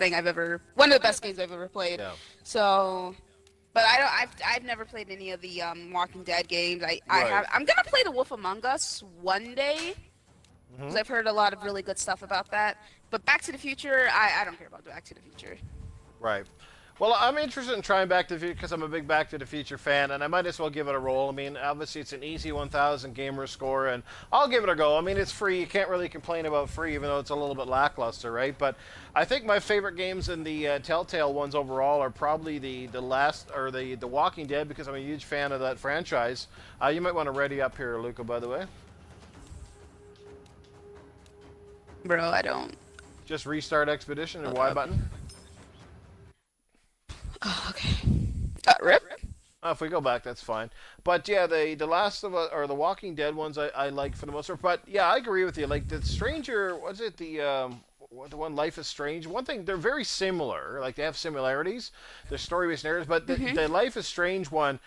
games I've ever played. Yeah. So. But I've never played any of the Walking Dead games. I'm gonna play The Wolf Among Us one day, because I've heard a lot of really good stuff about that. But Back to the Future, I don't care about Back to the Future. Right. Well, I'm interested in trying Back to the Future because I'm a big Back to the Future fan, and I might as well give it a roll. I mean, obviously it's an easy 1,000 gamer score, and I'll give it a go. I mean, it's free. You can't really complain about free, even though it's a little bit lackluster, right? But I think my favorite games in the Telltale ones overall are probably the Walking Dead, because I'm a huge fan of that franchise. You might want to ready up here, Luca, by the way. Bro, I don't. Just restart Expedition and Y button. Oh, okay. Rip? If we go back, that's fine. But yeah, the Last of Us or the Walking Dead ones I like for the most part. But yeah, I agree with you. Like the Stranger, was it the one Life is Strange? One thing, they're very similar. Like they have similarities. They're story-based narratives, but the Life is Strange one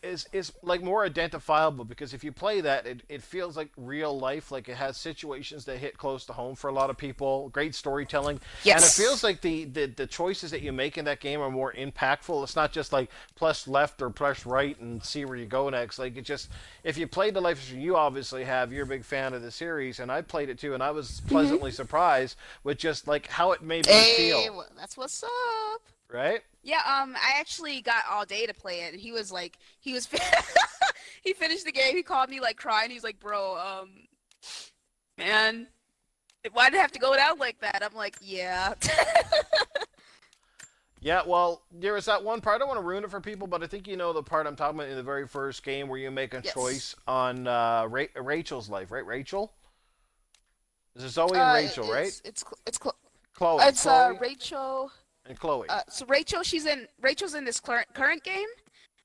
is like more identifiable, because if you play that, it feels like real life. Like it has situations that hit close to home for a lot of people. Great storytelling. Yes. And it feels like the choices that you make in that game are more impactful. It's not just like press left or press right and see where you go next. Like it just, if you played the Life is Strange, you obviously have. You're a big fan of the series, and I played it too, and I was pleasantly surprised with just like how it made me feel. Well, that's what's up. Right? Yeah, I actually got all day to play it, and he was he finished the game, he called me like crying, he's like, bro, man, why'd it have to go down like that? I'm like, yeah. Yeah, well, there is that one part. I don't want to ruin it for people, but I think you know the part I'm talking about in the very first game where you make a choice on Rachel's life, right? Rachel? This is Zoe and Rachel, right? It's Chloe. It's Chloe Rachel and Chloe. So Rachel's in this current game,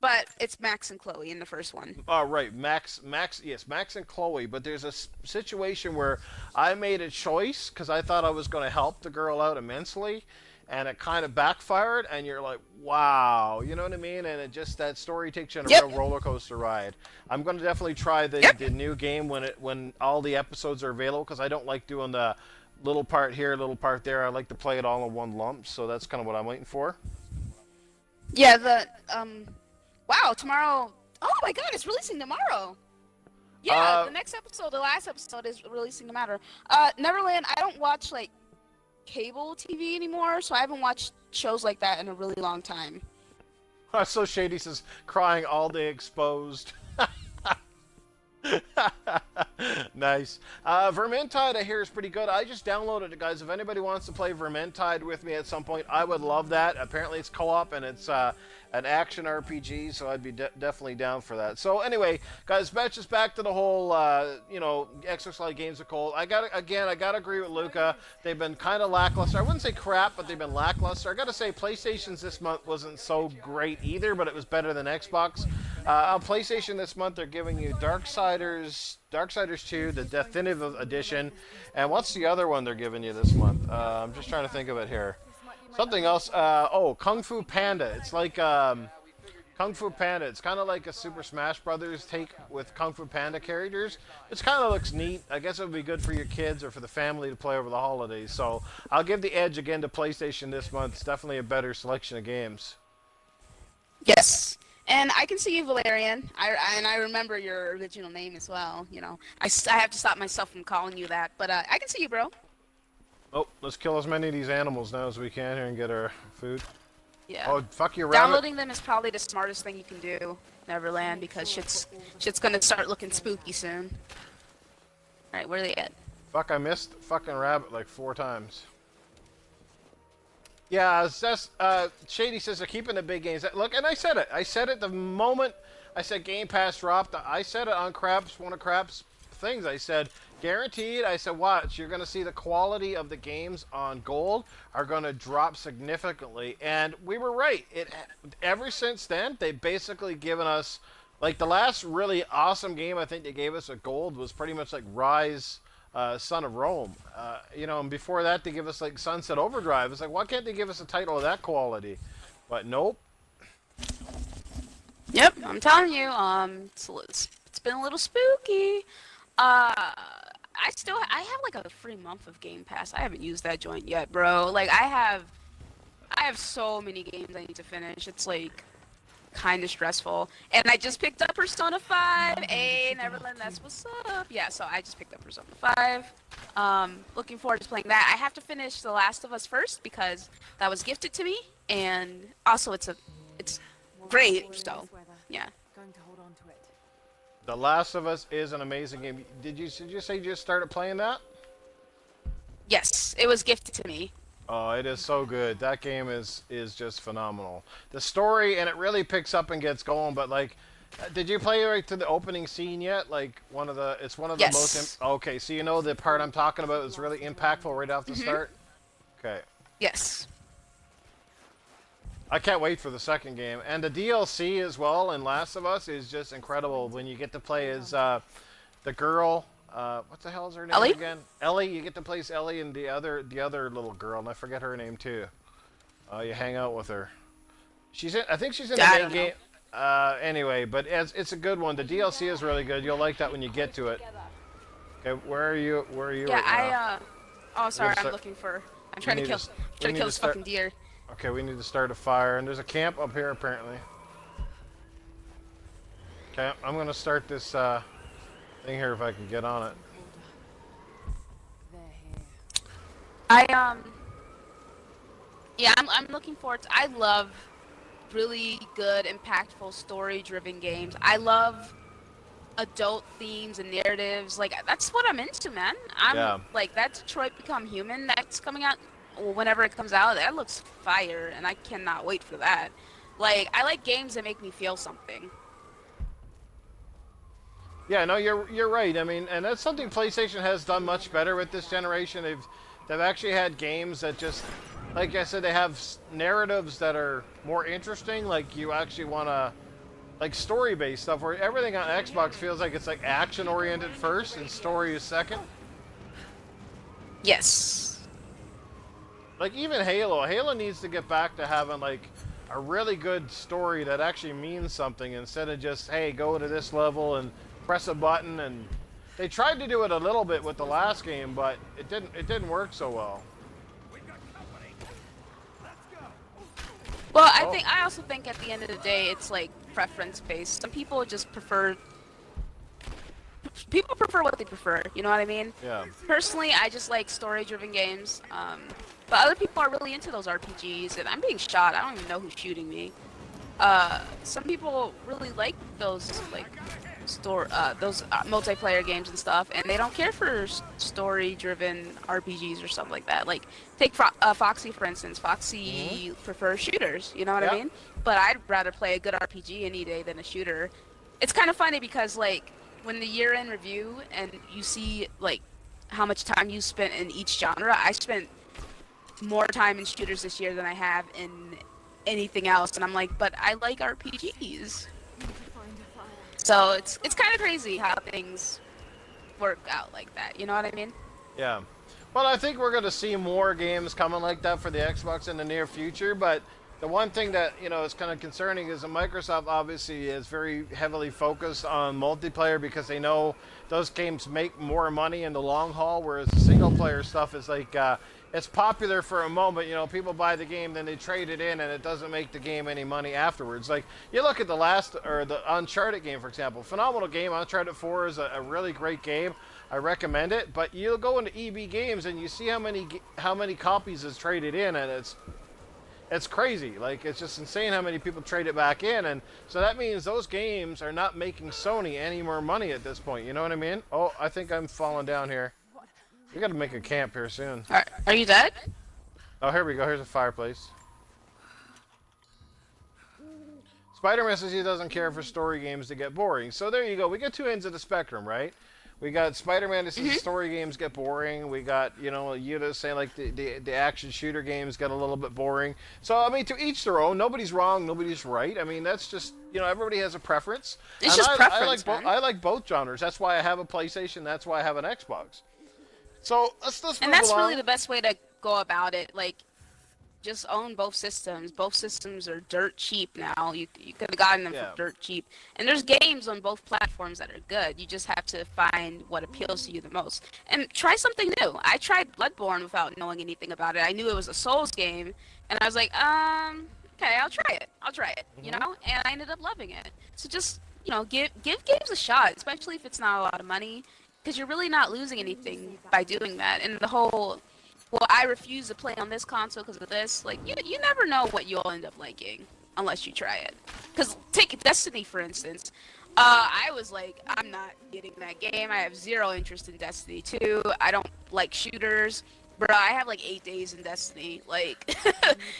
But it's Max and Chloe in the first one. Oh, right, yes, Max and Chloe. But there's a situation where I made a choice because I thought I was going to help the girl out immensely, and it kind of backfired. And you're like, wow, you know what I mean? And it just that story takes you on a real roller coaster ride. I'm going to definitely try the new game when all the episodes are available because I don't like doing the little part here, little part there. I like to play it all in one lump. So that's kind of what I'm waiting for. Yeah. Wow, tomorrow. Oh my God, it's releasing tomorrow. Yeah, the next episode, the last episode is releasing tomorrow. Neverland, I don't watch like cable TV anymore, so I haven't watched shows like that in a really long time. So Shady says, crying all day exposed. Nice. Vermintide, I hear, is pretty good. I just downloaded it, guys. If anybody wants to play Vermintide with me at some point, I would love that. Apparently it's co-op and it's an action RPG, so I'd be definitely down for that. So anyway, guys, just back to the whole, Xbox Live Games are cold. I gotta agree with Luca. They've been kind of lackluster. I wouldn't say crap, but they've been lackluster. I gotta say, PlayStation's this month wasn't so great either, but it was better than Xbox. On PlayStation this month, they're giving you Darksiders 2, the Definitive Edition, and what's the other one they're giving you this month? I'm just trying to think of it here. Something else. Kung Fu Panda. It's like Kung Fu Panda. It's kind of like a Super Smash Brothers take with Kung Fu Panda characters. It kind of looks neat. I guess it would be good for your kids or for the family to play over the holidays. So I'll give the edge again to PlayStation this month. It's definitely a better selection of games. Yes. And I can see you, Valerian. I remember your original name as well. You know, I have to stop myself from calling you that. But I can see you, bro. Oh, let's kill as many of these animals now as we can here and get our food. Yeah. Oh, fuck your rabbit. Downloading them is probably the smartest thing you can do, Neverland, because shit's gonna start looking spooky soon. Alright, where are they at? Fuck, I missed fucking rabbit like 4 times. Yeah, it's just, Shady says they're keeping the big games. Look, and I said it. I said it the moment I said Game Pass dropped. I said it on one of Crap's things. I said, guaranteed. I said, watch, you're going to see the quality of the games on Gold are going to drop significantly. And we were right. Ever since then, they've basically given us, like, the last really awesome game I think they gave us at Gold was pretty much like Rise, Son of Rome. And before that, they give us, like, Sunset Overdrive. It's like, why can't they give us a title of that quality? But nope. Yep, I'm telling you, it's been a little spooky. I have like a free month of Game Pass. I haven't used that joint yet, bro. Like I have so many games I need to finish. It's like kind of stressful. And I just picked up Persona 5. Hey, Neverland, that's what's up. Yeah, so I just picked up Persona 5. Looking forward to playing that. I have to finish The Last of Us first because that was gifted to me, and also it's great. So yeah. Going to hold on to it. The Last of Us is an amazing game. Did you say you just started playing that? Yes, it was gifted to me. Oh, it is so good. That game is just phenomenal. The story, and it really picks up and gets going, but like, did you play right to the opening scene yet? Like, it's one of the Yes. most... Okay, so you know the part I'm talking about is really impactful right off the start? Okay. Yes. I can't wait for the second game. And the DLC as well in Last of Us is just incredible when you get to play as the girl... what the hell is her name Ellie? again? Ellie. You get to play as Ellie and the other little girl, and I forget her name too. You hang out with her. I think she's in the main game. Anyway, but it's a good one. The DLC is really good. You'll like that when you get to it. Okay, where are you? Yeah, right now? Oh, sorry. I'm trying to kill this fucking deer. Okay, we need to start a fire, and there's a camp up here apparently. Okay, I'm gonna start this thing here if I can get on it. Yeah, I'm looking forward to. I love really good, impactful, story-driven games. I love adult themes and narratives. Like that's what I'm into, man. Like that Detroit Become Human that's coming out whenever it comes out. That looks fire, and I cannot wait for that. Like I like games that make me feel something. Yeah, no, you're right. I mean, and that's something PlayStation has done much better with this generation. They've actually had games that just, like I said, they have narratives that are more interesting. Like you actually want to like story-based stuff, where everything on Xbox feels like it's like action-oriented first and story is second. Yes. Like even Halo needs to get back to having like a really good story that actually means something instead of just, hey, go to this level and press a button. And they tried to do it a little bit with the last game, but it didn't work so well. Well, I also think at the end of the day, it's like preference based. Some people just prefer what they prefer. You know what I mean? Yeah. Personally, I just like story-driven games. But other people are really into those RPGs, and I'm being shot. I don't even know who's shooting me. Some people really like those multiplayer games and stuff, and they don't care for story-driven RPGs or stuff like that. Like, take Foxy, for instance. Foxy prefers shooters, you know what I mean? But I'd rather play a good RPG any day than a shooter. It's kind of funny because, like, when the year-end review and you see, like, how much time you spent in each genre, I spent more time in shooters this year than I have in anything else, and I'm like, but I like RPGs. So it's kind of crazy how things work out like that. You know what I mean? Yeah. Well, I think we're going to see more games coming like that for the Xbox in the near future, but the one thing that, you know, is kind of concerning is that Microsoft obviously is very heavily focused on multiplayer because they know those games make more money in the long haul, whereas the single player stuff is like, it's popular for a moment, you know, people buy the game, then they trade it in, and it doesn't make the game any money afterwards. Like, you look at the Uncharted game, for example. Phenomenal game. Uncharted 4 is a really great game. I recommend it. But you'll go into EB Games, and you see how many copies is traded in, and it's crazy. Like, it's just insane how many people trade it back in. And so that means those games are not making Sony any more money at this point. You know what I mean? Oh, I think I'm falling down here. We got to make a camp here soon. Are you dead? Oh, here we go. Here's a fireplace. Spider-Man says he doesn't care for story games to get boring. So there you go. We got two ends of the spectrum, right? We got Spider-Man that says story games get boring. We got, you know, Yuta saying like the action shooter games get a little bit boring. So, I mean, to each their own. Nobody's wrong. Nobody's right. I mean, that's just, you know, everybody has a preference. It's just preference, I like both genres. That's why I have a PlayStation. That's why I have an Xbox. So let's move And that's along. really the best way to go about it. Like, just own both systems. Both systems are dirt cheap now. You could have gotten them for dirt cheap. And there's games on both platforms that are good. You just have to find what appeals to you the most. And try something new. I tried Bloodborne without knowing anything about it. I knew it was a Souls game, and I was like, okay, I'll try it. You know? And I ended up loving it. So just, you know, give games a shot, especially if it's not a lot of money. Because you're really not losing anything by doing that. And the whole, well, I refuse to play on this console because of this. Like, you never know what you'll end up liking unless you try it. Because take Destiny, for instance. I was like, I'm not getting that game. I have zero interest in Destiny 2. I don't like shooters. Bro, I have like 8 days in Destiny. Like,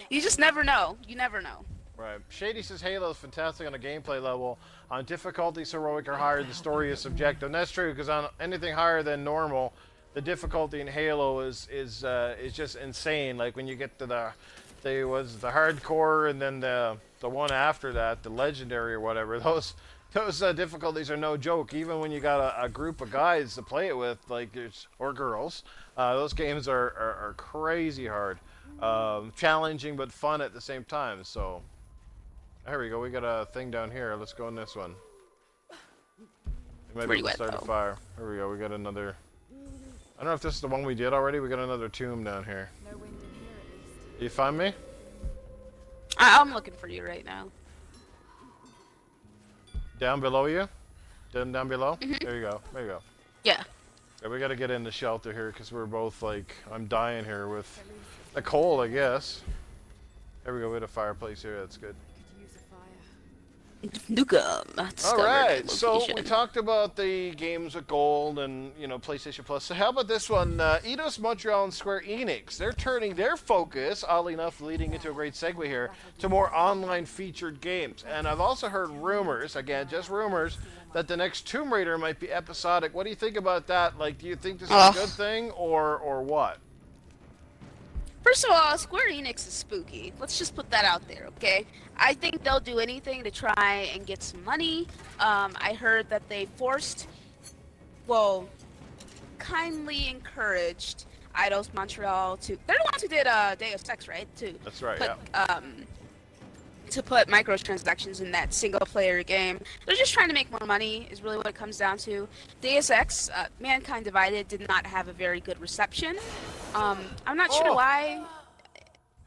you just never know. You never know. Right. Shady says Halo is fantastic on a gameplay level. On difficulties heroic or higher, the story is subjective. And that's true, because on anything higher than normal, the difficulty in Halo is just insane. Like when you get to the hardcore, and then the one after that, the legendary or whatever. Those difficulties are no joke. Even when you got a group of guys to play it with, like or girls, those games are crazy hard, challenging but fun at the same time. So. There we go. We got a thing down here. Let's go in this one. Maybe we'll start a fire. Here we go. We got another. I don't know if this is the one we did already. We got another tomb down here. No wind in here at least. You find me? I'm looking for you right now. Down below you? Down below? There you go. There you go. Yeah. Yeah, we got to get in the shelter here because we're both like, I'm dying here with the cold, I guess. There we go. We had a fireplace here. That's good. Luca. All right, so we talked about the games with gold and, you know, PlayStation Plus. So how about this one? Eidos Montreal and Square Enix. They're turning their focus, oddly enough, leading into a great segue here, to more online featured games. And I've also heard rumors, again, just rumors, that the next Tomb Raider might be episodic. What do you think about that? Like, do you think this is a good thing or what? First of all, Square Enix is spooky. Let's just put that out there, okay? I think they'll do anything to try and get some money. I heard that they well, kindly encouraged Eidos Montreal to. They're the ones who did Deus Ex, right? That's right. Put, Yeah. To put microtransactions in that single-player game. They're just trying to make more money, is really what it comes down to. Deus Ex, Mankind Divided, did not have a very good reception. I'm not sure why.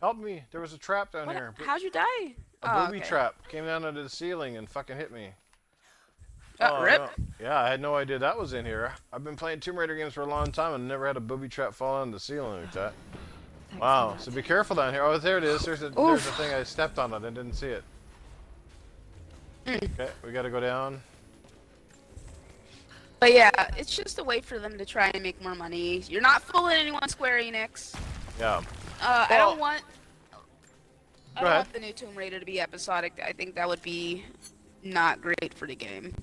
Help me! There was a trap down here. How'd you die? A booby trap came down under the ceiling and fucking hit me. Rip. No. Yeah, I had no idea that was in here. I've been playing Tomb Raider games for a long time and never had a booby trap fall on the ceiling like that. Wow, so be careful down here. Oh, there it is. There's a thing I stepped on it and didn't see it. Okay, we gotta go down. But yeah, it's just a way for them to try and make more money. You're not fooling anyone, Square Enix. Yeah. I don't want Go ahead. the new Tomb Raider to be episodic. I think that would be not great for the game.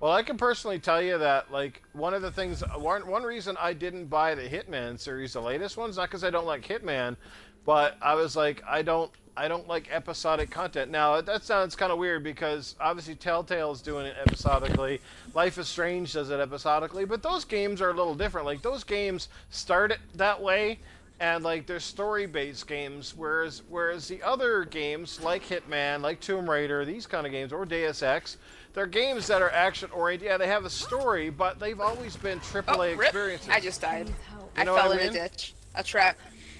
Well, I can personally tell you that, like, one of the things, one reason I didn't buy the Hitman series, the latest ones, not because I don't like Hitman, but I was like, I don't like episodic content. Now, that sounds kind of weird because obviously Telltale's doing it episodically, Life is Strange does it episodically, but those games are a little different. Like, those games start it that way, and like they're story-based games, whereas the other games like Hitman, like Tomb Raider, these kind of games, or Deus Ex, they're games that are action-oriented. Yeah, they have a story, but they've always been AAA experiences. I just died. I know fell what I in mean? a ditch, a trap.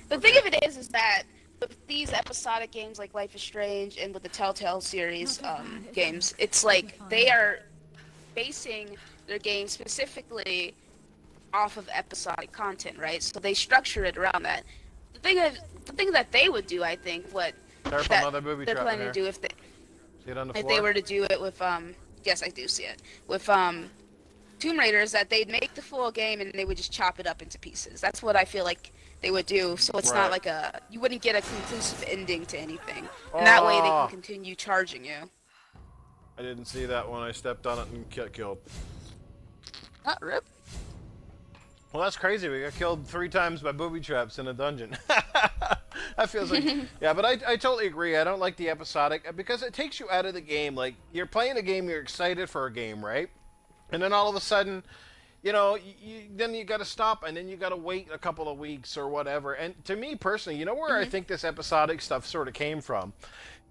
The thing of it is that with these episodic games like Life is Strange and with the Telltale series games, it's like they are basing their games specifically off of episodic content, right? So they structure it around that. The thing that they would do, I think, Careful, another booby they're trap planning in to here. do See it on the if floor? they were to do it with yes, I do see it with Tomb Raider, is that they'd make the full game and they would just chop it up into pieces. That's what I feel like they would do. So it's not like you wouldn't get a conclusive ending to anything, and that way they can continue charging you. I didn't see that when I stepped on it and got killed. Rip. Well, that's crazy. We got killed 3 times by booby traps in a dungeon. That feels like... Yeah, but I totally agree. I don't like the episodic because it takes you out of the game. Like, you're playing a game, you're excited for a game, right? And then all of a sudden, you know, then you got to stop and then you got to wait a couple of weeks or whatever. And to me personally, you know where I think this episodic stuff sort of came from?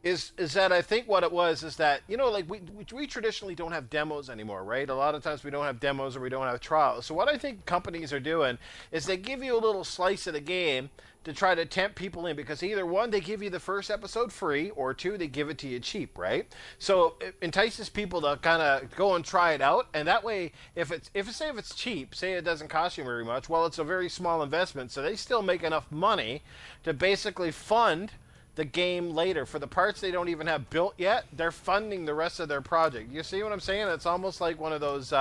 Is that I think what it was is that, you know, like we traditionally don't have demos anymore, right? A lot of times we don't have demos or we don't have trials. So what I think companies are doing is they give you a little slice of the game to try to tempt people in, because either one, they give you the first episode free, or 2, they give it to you cheap, right? So it entices people to kind of go and try it out, and that way, if it's cheap, say it doesn't cost you very much, well, it's a very small investment, so they still make enough money to basically fund the game later. For the parts they don't even have built yet, they're funding the rest of their project. You see what I'm saying? It's almost like one of those,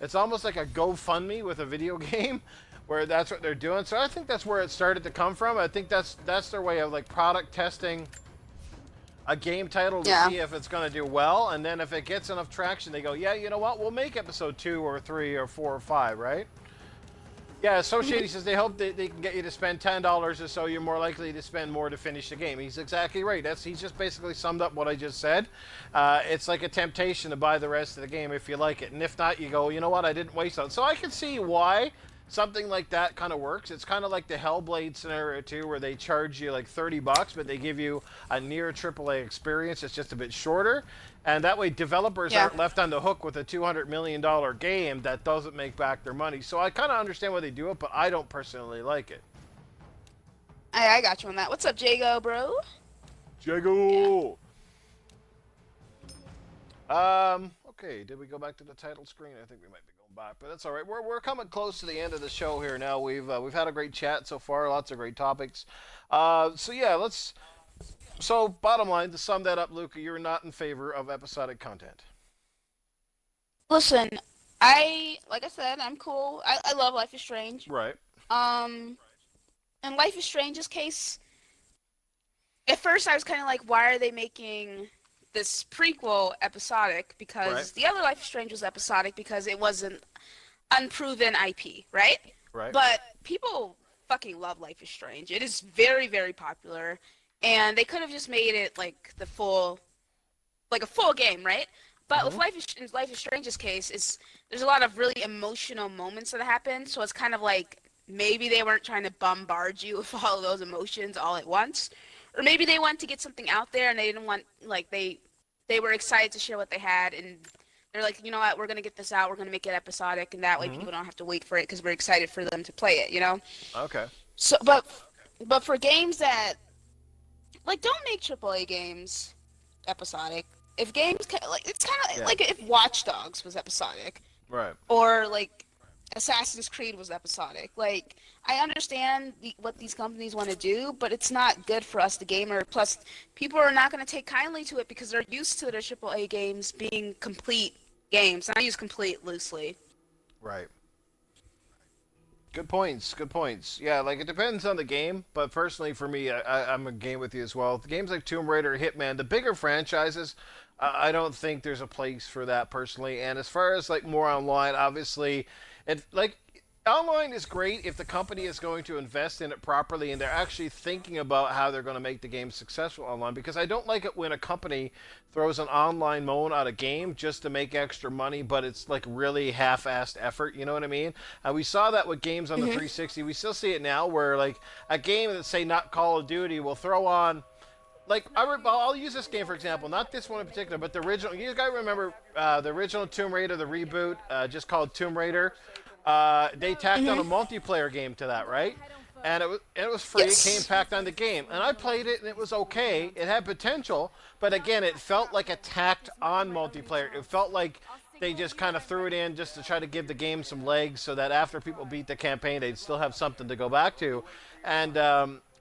it's almost like a GoFundMe with a video game, where that's what they're doing. So I think that's where it started to come from. I think that's their way of like product testing a game title to see if it's going to do well, and then if it gets enough traction, they go, yeah, you know what, we'll make episode 2 or 3 or 4 or 5, right? Yeah, So Shady says they hope they can get you to spend $10 or so. You're more likely to spend more to finish the game. He's exactly right. He's just basically summed up what I just said. It's like a temptation to buy the rest of the game if you like it, and if not, you go, you know what, I didn't waste it. So I can see why something like that kind of works. It's kind of like the Hellblade scenario too, where they charge you like $30, but they give you a near AAA experience. It's just a bit shorter, and that way developers aren't left on the hook with a $200 million game that doesn't make back their money. So I kind of understand why they do it, but I don't personally like it. I got you on that. What's up, Jago, bro? Jago. Okay, did we go back to the title screen? I think we might be going back, but that's all right. We're coming close to the end of the show here now. We've had a great chat so far, lots of great topics. So yeah, So bottom line, to sum that up, Luca, you're not in favor of episodic content. Listen, like I said, I'm cool. I love Life is Strange. Right. In Life is Strange's case, at first I was kind of like, why are they making this prequel episodic? Because the other Life is Strange was episodic because it was an unproven IP, right? Right. But people fucking love Life is Strange. It is very, very popular, and they could have just made it like a full game, right? But with Life is Strange's case, there's a lot of really emotional moments that happen, so it's kind of like maybe they weren't trying to bombard you with all of those emotions all at once, or maybe they wanted to get something out there and they didn't want like they were excited to share what they had, and they're like, you know what, we're gonna get this out, we're gonna make it episodic, and that way people don't have to wait for it because we're excited for them to play it, you know? Okay. So, but for games that like don't make AAA games episodic. If games like it's kind of like if Watch Dogs was episodic, Right. or like Assassin's Creed was episodic. Like I understand what these companies want to do, but it's not good for us, the gamer. Plus, people are not going to take kindly to it because they're used to their AAA games being complete games. And I use complete loosely. Right. Good points. Good points. Yeah, like it depends on the game, but personally for me, I'm a game with you as well. The games like Tomb Raider, Hitman, the bigger franchises, I don't think there's a place for that personally. And as far as like more online, obviously, online is great if the company is going to invest in it properly and they're actually thinking about how they're going to make the game successful online. Because I don't like it when a company throws an online mode on a game just to make extra money, but it's like really half-assed effort. You know what I mean? We saw that with games on the 360. We still see it now, where like a game that's say not Call of Duty will throw on. Like, I'll use this game for example, not this one in particular, but the original. You guys remember the original Tomb Raider, the reboot, just called Tomb Raider? They tacked on a multiplayer game to that, right? And it was free. Yes. It came packed on the game, and I played it, and it was okay. It had potential, but again, it felt like a tacked on multiplayer. It felt like they just kind of threw it in just to try to give the game some legs, so that after people beat the campaign, they'd still have something to go back to. And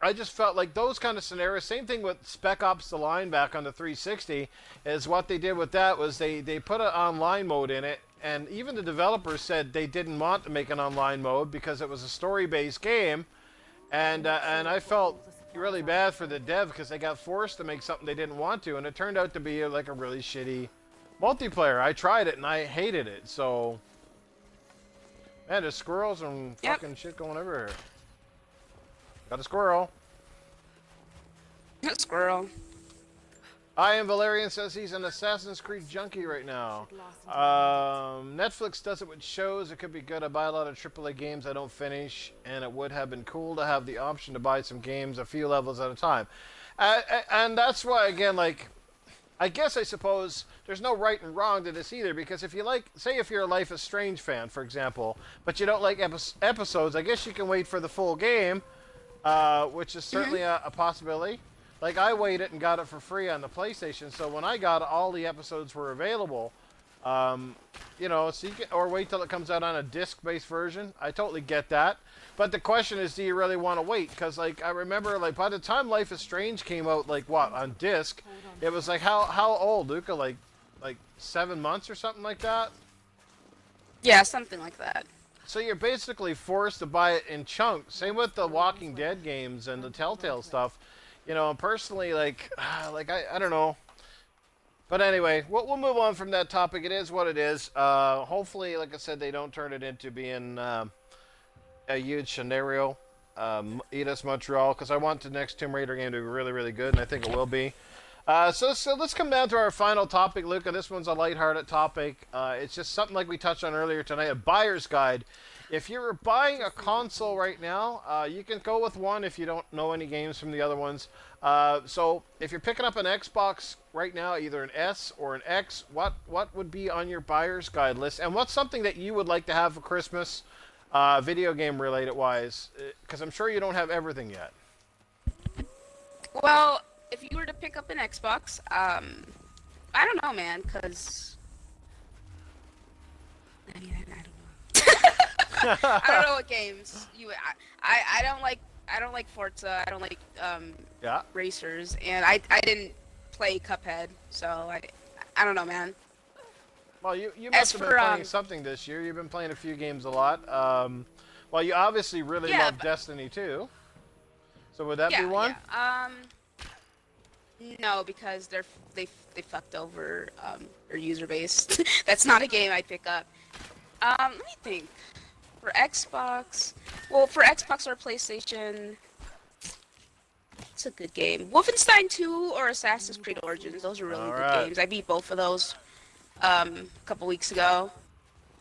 I just felt like those kind of scenarios. Same thing with Spec Ops: The Line back on the 360. Is what they did with that was they put an online mode in it. And even the developers said they didn't want to make an online mode because it was a story-based game, and I felt really bad for the dev because they got forced to make something they didn't want to, and it turned out to be like a really shitty multiplayer. I tried it and I hated it. So, man, there's squirrels and fucking shit going everywhere. Got a squirrel. A squirrel. I am Valerian says he's an Assassin's Creed junkie right now. Netflix does it with shows. It could be good. I buy a lot of AAA games I don't finish, and it would have been cool to have the option to buy some games a few levels at a time. And that's why, again, like, I guess I suppose there's no right and wrong to this either, because if you like, say if you're a Life is Strange fan, for example, but you don't like episodes, I guess you can wait for the full game, which is certainly a possibility. Like, I waited and got it for free on the PlayStation, so when I got it, all the episodes were available. You know, so you can, or wait till it comes out on a disc-based version. I totally get that. But the question is, do you really want to wait? Because, like, I remember, like, by the time Life is Strange came out, like, what, on disc, it was, like, how old, Luca? Like 7 months or something like that? Yeah, something like that. So you're basically forced to buy it in chunks. Same with the Walking Dead games and the Telltale stuff. You know, personally, like I don't know. But anyway, we'll move on from that topic. It is what it is. Hopefully, like I said, they don't turn it into being a huge scenario. Eidos Montreal, because I want the next Tomb Raider game to be really, really good, and I think it will be. So let's come down to our final topic, Luca. This one's a lighthearted topic. It's just something like we touched on earlier tonight, a buyer's guide. If you're buying a console right now, you can go with one if you don't know any games from the other ones. So if you're picking up an Xbox right now, either an S or an X, what would be on your buyer's guide list? And what's something that you would like to have for Christmas, video game related wise? Because I'm sure you don't have everything yet. Well, if you were to pick up an Xbox, I don't know, man, because I mean, I don't know. I don't know what games you. I don't like Forza. I don't like racers, and I didn't play Cuphead, so I don't know, man. Well, you must have been playing something this year. You've been playing a few games a lot. Well, you obviously really love Destiny too. So would that be one? Yeah. No, because they fucked over their user base. That's not a game I pick up. Let me think. For Xbox, well, for Xbox or PlayStation, it's a good game. Wolfenstein 2 or Assassin's Creed Origins, those are really good games. I beat both of those a couple weeks ago.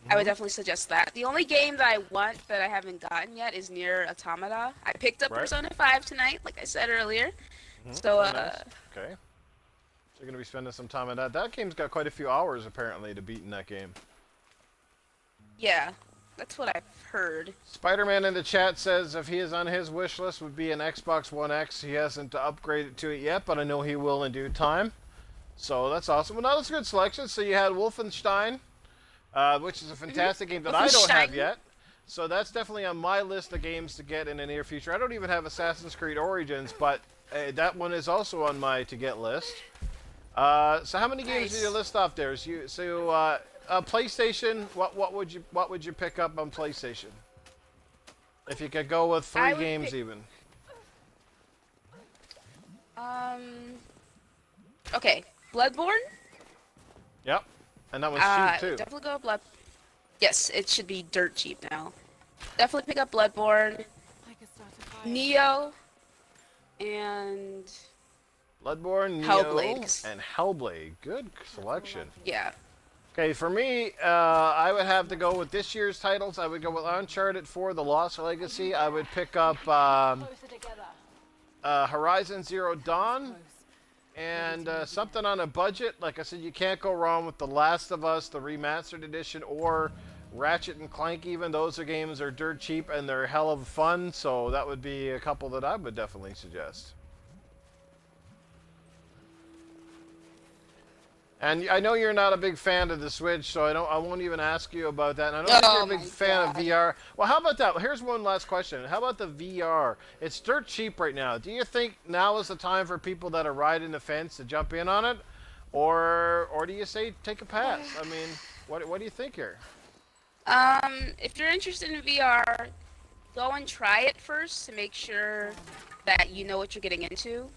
I would definitely suggest that. The only game that I want that I haven't gotten yet is Nier Automata. I picked up Persona 5 tonight, like I said earlier. So, nice. Okay. So you're going to be spending some time on that. That game's got quite a few hours, apparently, to beat in that game. yeah, that's what I've heard. Spider-Man in the chat says if he is on his wish list would be an Xbox One X. He hasn't upgraded to it yet, but I know he will in due time. So that's awesome. Well, now that's a good selection. So you had Wolfenstein, which is a fantastic game that I don't have yet. So that's definitely on my list of games to get in the near future. I don't even have Assassin's Creed Origins, but that one is also on my to-get list. So how many games did you list off there? PlayStation. What would you pick up on PlayStation? If you could go with 3 games, even. Okay, Bloodborne. Yep, and that one's cheap too. Definitely go Blood. Yes, it should be dirt cheap now. Definitely pick up Bloodborne, Neo, and Bloodborne, Neo, Hellblade. and Hellblade. Good selection. Yeah. Okay, for me, I would have to go with this year's titles. I would go with Uncharted 4: The Lost Legacy. I would pick up Horizon Zero Dawn. And something on a budget. Like I said, you can't go wrong with The Last of Us, the remastered edition, or Ratchet and Clank even. Those are games that are dirt cheap and they're hell of fun. So that would be a couple that I would definitely suggest. And I know you're not a big fan of the Switch, so I won't even ask you about that. And I don't think you're a big fan of VR. Well, how about that? Here's one last question. How about the VR? It's dirt cheap right now. Do you think now is the time for people that are riding the fence to jump in on it? Or do you say take a pass? I mean, what do you think here? If you're interested in VR, go and try it first to make sure that you know what you're getting into.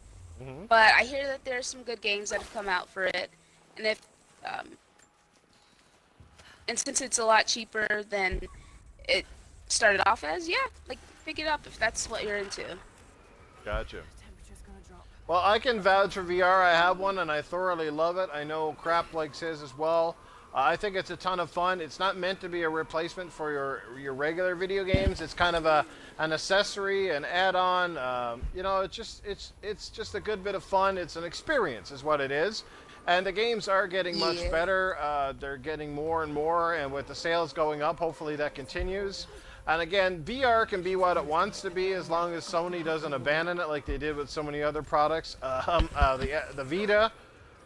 But I hear that there's some good games that have come out for it. And and since it's a lot cheaper than it started off as, like pick it up if that's what you're into. Gotcha. Well, I can vouch for VR. I have one and I thoroughly love it. I know Crap likes his as well. I think it's a ton of fun. It's not meant to be a replacement for your regular video games. It's kind of an accessory, an add-on. You know, it's just a good bit of fun. It's an experience, is what it is. And the games are getting much better. They're getting more and more, and with the sales going up, hopefully that continues. And again, VR can be what it wants to be as long as Sony doesn't abandon it like they did with so many other products. The Vita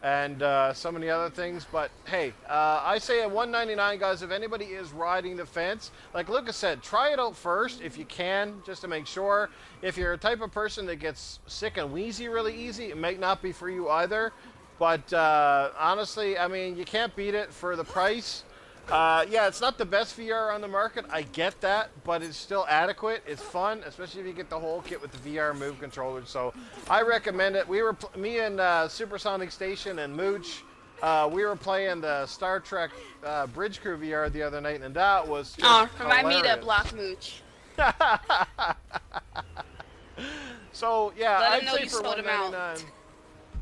and so many other things. But hey, I say at $199, guys, if anybody is riding the fence, like Luca said, try it out first if you can, just to make sure. If you're a type of person that gets sick and wheezy really easy, it might not be for you either. But honestly, I mean, you can't beat it for the price. Yeah, it's not the best VR on the market. I get that, but it's still adequate. It's fun, especially if you get the whole kit with the VR Move controllers. So I recommend it. Me and Supersonic Station and Mooch, we were playing the Star Trek Bridge Crew VR the other night, and that was just remind hilarious. me to block Mooch. So yeah, Let him I'd know say you for sold him out. $199.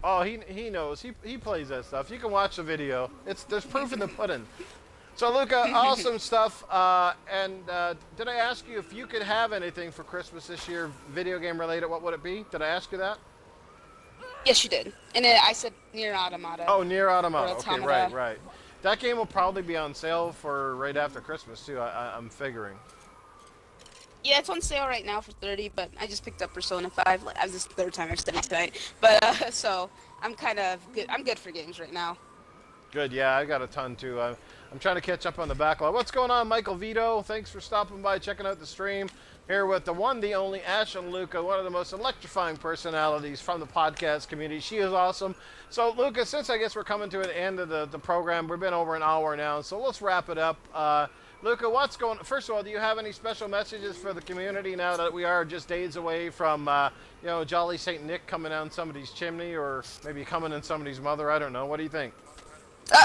Oh, he knows. He plays that stuff. You can watch the video. There's proof in the pudding. So Luca, awesome stuff. Did I ask you if you could have anything for Christmas this year, video game related? What would it be? Did I ask you that? Yes, you did. And I said Nier Automata. Oh, Nier Automata. Okay, Automata. right. That game will probably be on sale for right after Christmas too. I'm figuring. Yeah, it's on sale right now for $30, but I just picked up Persona 5. Like, this is the third time I've studied tonight. But, so, I'm kind of good. I'm good for games right now. Good, yeah, I got a ton too. I'm trying to catch up on the backlog. What's going on, Michael Vito? Thanks for stopping by, checking out the stream. Here with the one, the only, Ashen Luca, one of the most electrifying personalities from the podcast community. She is awesome. So, Luca, since I guess we're coming to an end of the program, we've been over an hour now, so let's wrap it up. Luca, what's going on? First of all, do you have any special messages for the community now that we are just days away from, Jolly St. Nick coming down somebody's chimney or maybe coming in somebody's mother? I don't know. What do you think?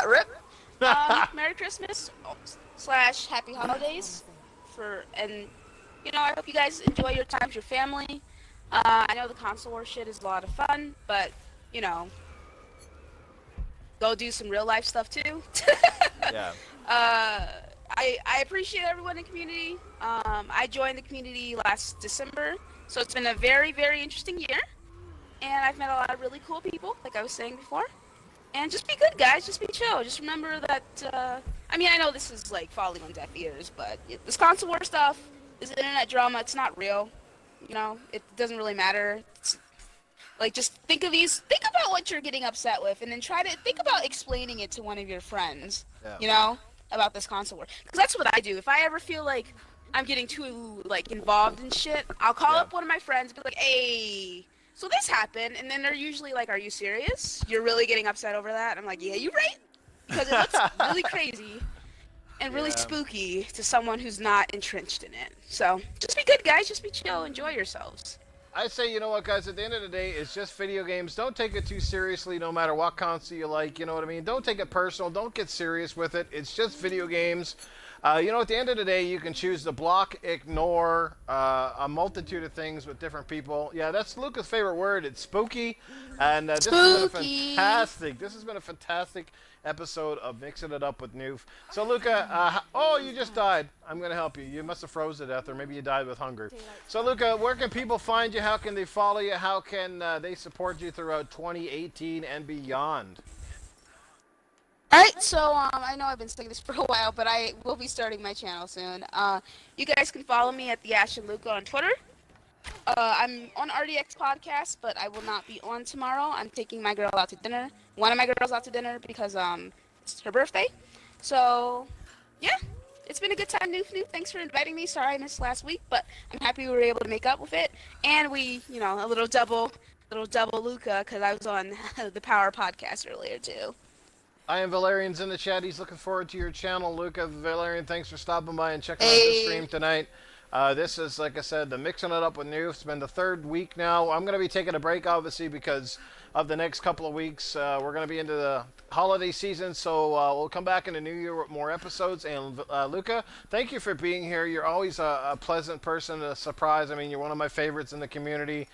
Rip. Merry Christmas / Happy Holidays and I hope you guys enjoy your time with your family. I know the console war shit is a lot of fun, but go do some real life stuff too. Yeah. I appreciate everyone in the community. I joined the community last December, so it's been a very, very interesting year. And I've met a lot of really cool people, like I was saying before. And just be good, guys. Just be chill. Just remember that, I know this is, like, falling on deaf ears, but this console war stuff, this internet drama, it's not real. It doesn't really matter. It's, like, just think about what you're getting upset with, and then try to think about explaining it to one of your friends, about this console war. Because that's what I do. If I ever feel like I'm getting too, like, involved in shit, I'll call up one of my friends and be like, hey, so this happened, and then they're usually like, are you serious? You're really getting upset over that? I'm like, yeah, you're right. Because it looks really crazy and really spooky to someone who's not entrenched in it. So just be good, guys. Just be chill. Enjoy yourselves. I say, you know what, guys, at the end of the day, it's just video games. Don't take it too seriously, no matter what console you like, you know what I mean? Don't take it personal. Don't get serious with it. It's just video games. At the end of the day, you can choose to block, ignore, a multitude of things with different people. Yeah, that's Luca's favorite word. It's spooky. And this has been a fantastic episode of Mixing It Up with Newf. So, Luca, you just died. I'm going to help you. You must have froze to death, or maybe you died with hunger. So, Luca, where can people find you? How can they follow you? How can they support you throughout 2018 and beyond? Alright, so I know I've been saying this for a while, but I will be starting my channel soon. You guys can follow me at the Ashen Luca on Twitter. I'm on RDX Podcast, but I will not be on tomorrow. I'm taking my girl out to dinner. One of my girls out to dinner because it's her birthday. So, yeah, it's been a good time, Newf. Thanks for inviting me. Sorry I missed last week, but I'm happy we were able to make up with it. And we, a little double Luca because I was on the Power Podcast earlier too. I am Valerian's in the chat. He's looking forward to your channel, Luca. Valerian, thanks for stopping by and checking out the stream tonight. This is, like I said, the Mixing It Up with Newf. It's been the third week now. I'm going to be taking a break, obviously, because of the next couple of weeks. We're going to be into the holiday season, so we'll come back in the new year with more episodes. And Luca, thank you for being here. You're always a pleasant person, a surprise. I mean, you're one of my favorites in the community.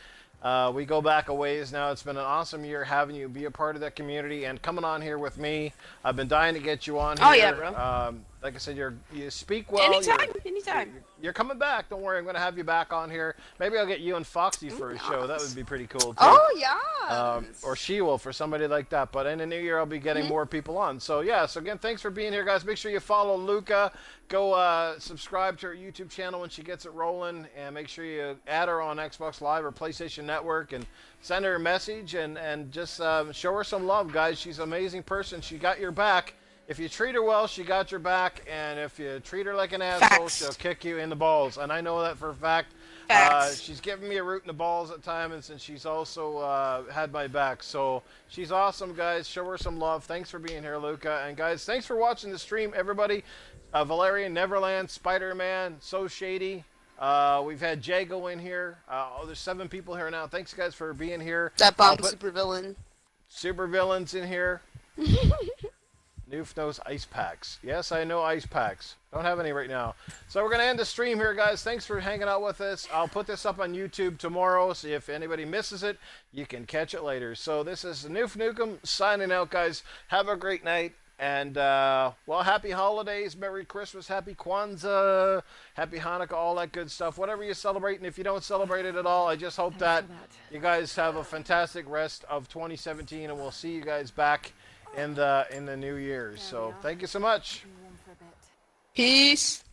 We go back a ways now. It's been an awesome year having you be a part of that community and coming on here with me. I've been dying to get you on here. Oh, yeah, bro. Like I said, you speak well. Anytime. You're coming back. Don't worry. I'm going to have you back on here. Maybe I'll get you and Foxy for a show. That would be pretty cool, too. Oh, yeah. Or She-Wolf or somebody like that. But in the new year, I'll be getting more people on. So, yeah. So, again, thanks for being here, guys. Make sure you follow Luca. Go subscribe to her YouTube channel when she gets it rolling. And make sure you add her on Xbox Live or PlayStation Network. And send her a message. And just show her some love, guys. She's an amazing person. She got your back. If you treat her well, she got your back, and if you treat her like an asshole, she'll kick you in the balls. And I know that for a fact. She's given me a root in the balls at times, and she's also had my back. So she's awesome, guys. Show her some love. Thanks for being here, Luca. And, guys, thanks for watching the stream, everybody. Valerian, Neverland, Spider-Man, So Shady. We've had Jago in here. There's 7 people here now. Thanks, guys, for being here. That bomb supervillain. Supervillain's in here. Newf knows ice packs. Yes, I know ice packs. Don't have any right now. So we're going to end the stream here, guys. Thanks for hanging out with us. I'll put this up on YouTube tomorrow, so if anybody misses it, you can catch it later. So this is Newf Nukem signing out, guys. Have a great night. And, well, happy holidays, Merry Christmas, Happy Kwanzaa, Happy Hanukkah, all that good stuff. Whatever you celebrate, and if you don't celebrate it at all, I just hope that you guys have a fantastic rest of 2017, and we'll see you guys back in the new year. So thank you so much. Peace.